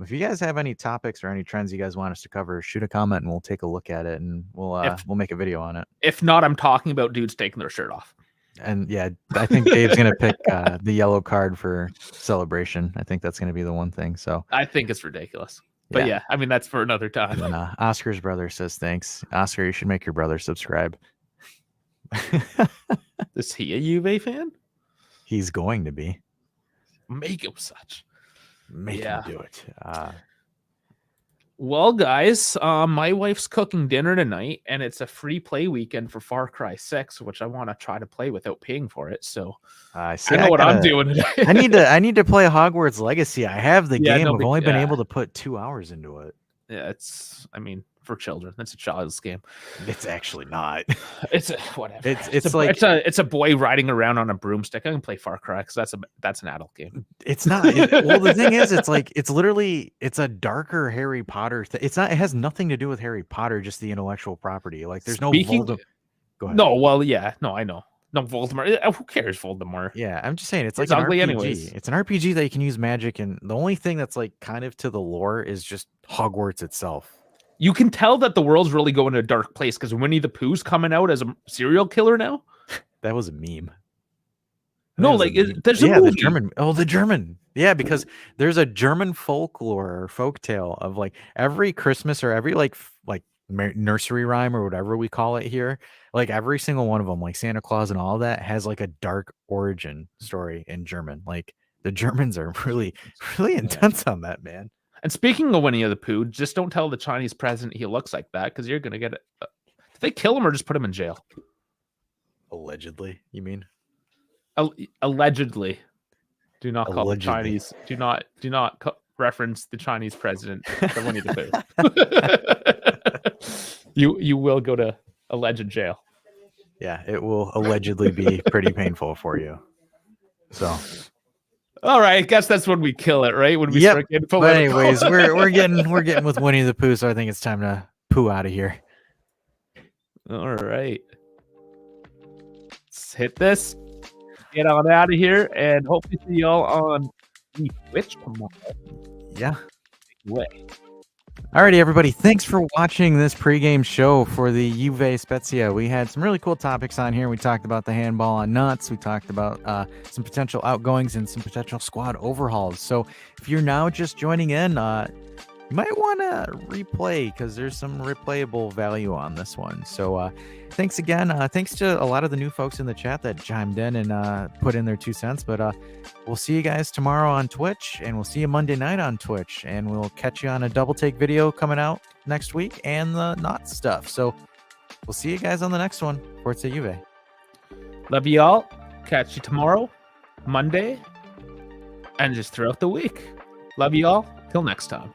Speaker 2: If you guys have any topics or any trends you guys want us to cover, shoot a comment and we'll take a look at it and we'll make a video on it.
Speaker 1: If not, I'm talking about dudes taking their shirt off.
Speaker 2: And yeah, I think Dave's gonna pick the yellow card for celebration. I think that's gonna be the one thing. So
Speaker 1: I think it's ridiculous. But yeah, I mean that's for another time.
Speaker 2: And Oscar's brother says thanks. Oscar, you should make your brother subscribe.
Speaker 1: Is he a Juve fan?
Speaker 2: He's going to be.
Speaker 1: Make him such.
Speaker 2: Make him do it.
Speaker 1: Well, guys, my wife's cooking dinner tonight, and it's a free play weekend for Far Cry 6, which I want to try to play without paying for it. So I know what I'm doing today.
Speaker 2: I need to play Hogwarts Legacy. I have the game. I've only been able to put 2 hours into it.
Speaker 1: Yeah, I mean, for children, that's a child's game.
Speaker 2: It's actually not.
Speaker 1: It's whatever.
Speaker 2: It's
Speaker 1: a boy riding around on a broomstick. I can play Far Cry because that's an adult game.
Speaker 2: It's not. Well, the thing is, it's a darker Harry Potter. It has nothing to do with Harry Potter. Just the intellectual property. Like there's no Voldemort. Go ahead.
Speaker 1: No, well, yeah, no, I know. No, Voldemort. Who cares, Voldemort?
Speaker 2: Yeah, I'm just saying it's like
Speaker 1: an ugly
Speaker 2: RPG.
Speaker 1: anyways.
Speaker 2: It's an RPG that you can use magic, and the only thing that's like kind of to the lore is just Hogwarts itself.
Speaker 1: You can tell that the world's really going to a dark place because Winnie the Pooh's coming out as a serial killer now.
Speaker 2: That was a meme.
Speaker 1: No, like there's a movie.
Speaker 2: The German. Yeah, because there's a German folklore or folktale of like every Christmas or every like nursery rhyme or whatever we call it here. Like every single one of them, like Santa Claus and all that, has like a dark origin story in German. Like the Germans are really, really intense on that, man.
Speaker 1: And speaking of Winnie the Pooh, just don't tell the Chinese president he looks like that because you're gonna get it. Did they kill him or just put him in jail?
Speaker 2: Allegedly, you mean?
Speaker 1: Allegedly. Do not call the Chinese. Do not reference the Chinese president to Winnie the Pooh. You will go to alleged jail.
Speaker 2: Yeah, it will allegedly be pretty painful for you. So,
Speaker 1: all right, I guess that's when we kill it, right? When we
Speaker 2: start getting political. But anyways, we're getting with Winnie the Pooh, so I think it's time to poo out of here.
Speaker 1: All right, let's hit this. Get on out of here, and hope to see y'all on the Twitch tomorrow.
Speaker 2: Yeah.
Speaker 1: Way.
Speaker 2: Alrighty, everybody. Thanks for watching this pregame show for the Juve Spezia. We had some really cool topics on here. We talked about the handball on nuts. We talked about some potential outgoings and some potential squad overhauls. So if you're now just joining in, you might want to replay because there's some replayable value on this one. So thanks again. Thanks to a lot of the new folks in the chat that chimed in and put in their 2 cents. But we'll see you guys tomorrow on Twitch, and we'll see you Monday night on Twitch, and we'll catch you on a double take video coming out next week and the not stuff. So we'll see you guys on the next one. Forza Juve.
Speaker 1: Love you all. Catch you tomorrow, Monday, and just throughout the week. Love you all. Till next time.